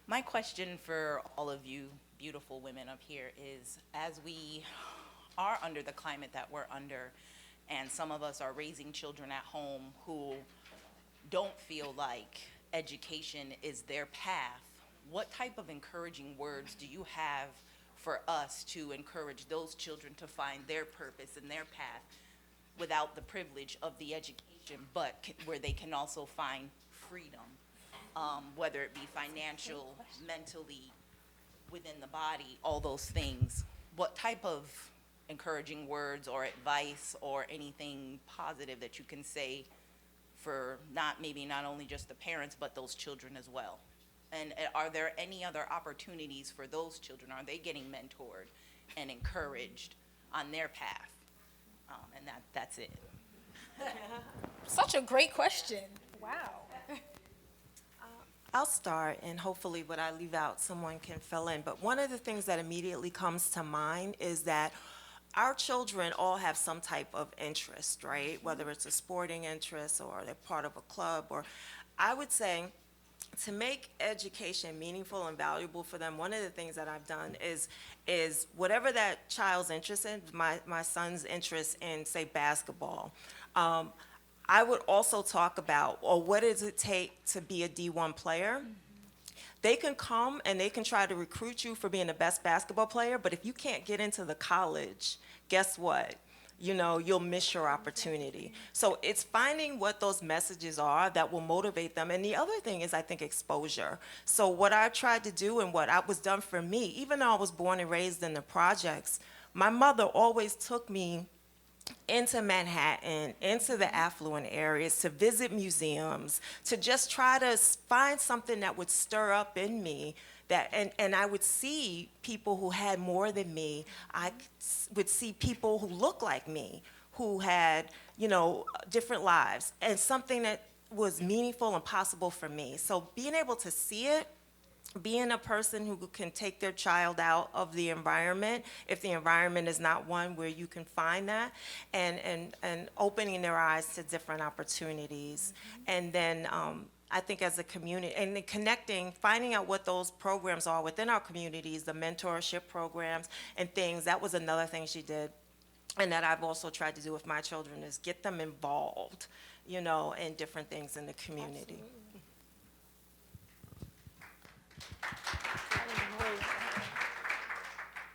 my question for all of you beautiful women up here is, as we are under the climate that we're under, and some of us are raising children at home who don't feel like education is their path, what type of encouraging words do you have for us to encourage those children to find their purpose and their path without the privilege of the education, but where they can also find freedom, whether it be financial, mentally, within the body, all those things? What type of encouraging words or advice or anything positive that you can say for not only just the parents, but those children as well? And are there any other opportunities for those children? Are they getting mentored and encouraged on their path? And that's it. Such a great question. Wow. I'll start, and hopefully what I leave out, someone can fill in. But one of the things that immediately comes to mind is that our children all have some type of interest, right? Whether it's a sporting interest or they're part of a club, or I would say to make education meaningful and valuable for them, one of the things that I've done is whatever that child's interest in, my son's interest in, say, basketball, I would also talk about, or what does it take to be a D1 player? They can come and they can try to recruit you for being the best basketball player, but if you can't get into the college, guess what? You'll miss your opportunity. So it's finding what those messages are that will motivate them. And the other thing is, I think, exposure. So what I tried to do and what was done for me, even though I was born and raised in the projects, my mother always took me into Manhattan, into the affluent areas, to visit museums, to just try to find something that would stir up in me. And I would see people who had more than me. I would see people who looked like me, who had, different lives, and something that was meaningful and possible for me. So being able to see it, being a person who can take their child out of the environment, if the environment is not one where you can find that, and opening their eyes to different opportunities. And then I think as a community, and then connecting, finding out what those programs are within our communities, the mentorship programs and things, that was another thing she did. And that I've also tried to do with my children, is get them involved, in different things in the community.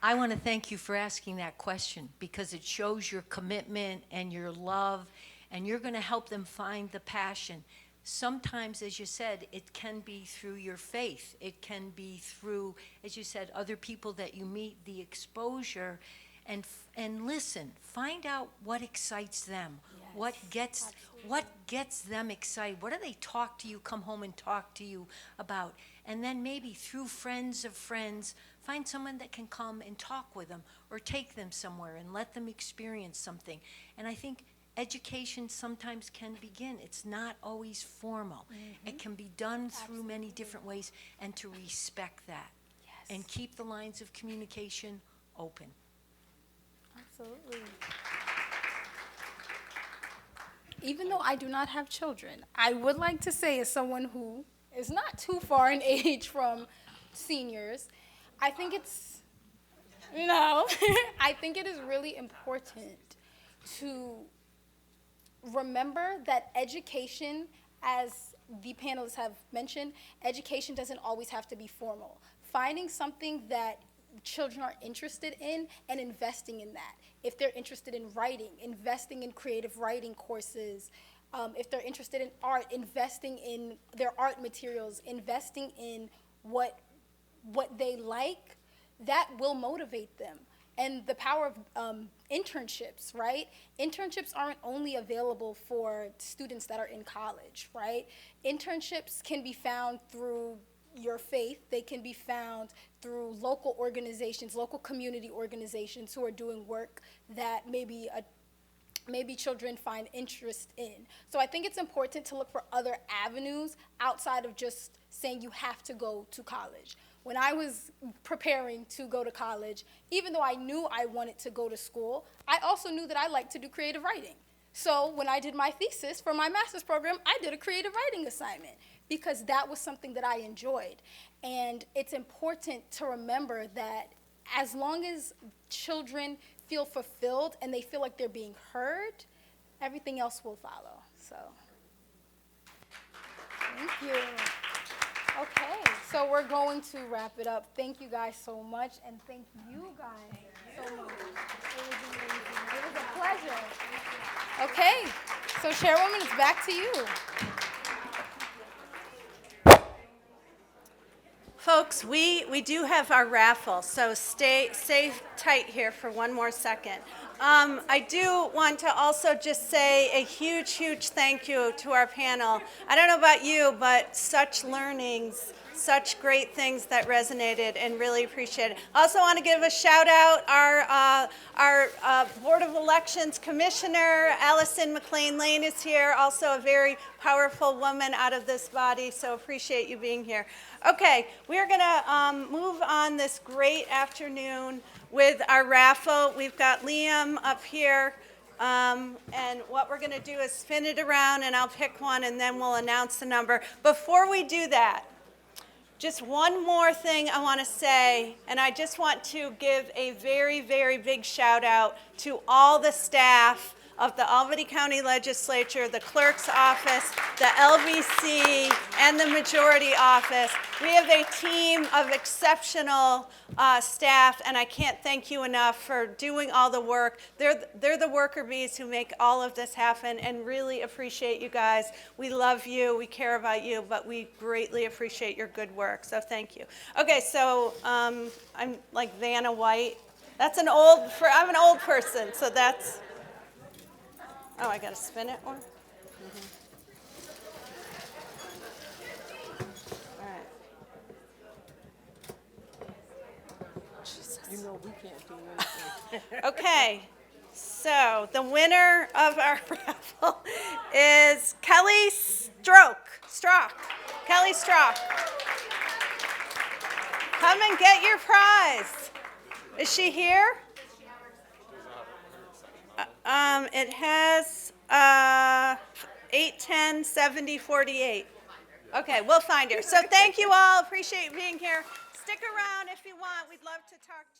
I want to thank you for asking that question, because it shows your commitment and your love, and you're going to help them find the passion. Sometimes, as you said, it can be through your faith. It can be through, as you said, other people that you meet, the exposure, and listen, find out what excites them. Yes, what gets them excited? What do they talk to you, come home and talk to you about? And then maybe through friends of friends, find someone that can come and talk with them or take them somewhere and let them experience something. And I think education sometimes can begin. It's not always formal. It can be done through many different ways, and to respect that. Yes. And keep the lines of communication open. Absolutely. Even though I do not have children, I would like to say, as someone who is not too far in age from seniors, I think it's, I think it is really important to remember that education, as the panelists have mentioned, education doesn't always have to be formal. Finding something that children are interested in and investing in that. If they're interested in writing, investing in creative writing courses. If they're interested in art, investing in their art materials, investing in what they like, that will motivate them. And the power of internships, right? Internships aren't only available for students that are in college, right? Internships can be found through your faith. They can be found through local organizations, local community organizations who are doing work that maybe children find interest in. So I think it's important to look for other avenues outside of just saying you have to go to college. When I was preparing to go to college, even though I knew I wanted to go to school, I also knew that I liked to do creative writing. So when I did my thesis for my master's program, I did a creative writing assignment because that was something that I enjoyed. And it's important to remember that as long as children feel fulfilled and they feel like they're being heard, everything else will follow. So, thank you. Okay, so we're going to wrap it up. Thank you guys so much, and thank you guys so much. It was amazing. It was a pleasure. Okay, so Chairwoman, it's back to you. Folks, we do have our raffle, so stay tight here for one more second. I do want to also just say a huge, huge thank you to our panel. I don't know about you, but such learnings, such great things that resonated, and really appreciate it. I also want to give a shout out our Board of Elections Commissioner, Allison McLean Lane is here, also a very powerful woman out of this body, so appreciate you being here. Okay, we are going to move on this great afternoon with our raffle. We've got Liam up here, and what we're going to do is spin it around, and I'll pick one, and then we'll announce the number. Before we do that, just one more thing I want to say, and I just want to give a very, very big shout out to all the staff of the Albany County Legislature, the clerk's office, the LBC, and the majority office. We have a team of exceptional staff, and I can't thank you enough for doing all the work. They're the worker bees who make all of this happen, and really appreciate you guys. We love you, we care about you, but we greatly appreciate your good work, so thank you. Okay, so I'm like Vanna White. That's I'm an old person, so that's, oh, I gotta spin it or? All right. You know we can't do anything. Okay, so the winner of our raffle is Kelly Strock. Kelly Strock. Come and get your prize. Is she here? It has 810-7048. Okay, we'll find her. So thank you all. Appreciate you being here. Stick around if you want. We'd love to talk to you.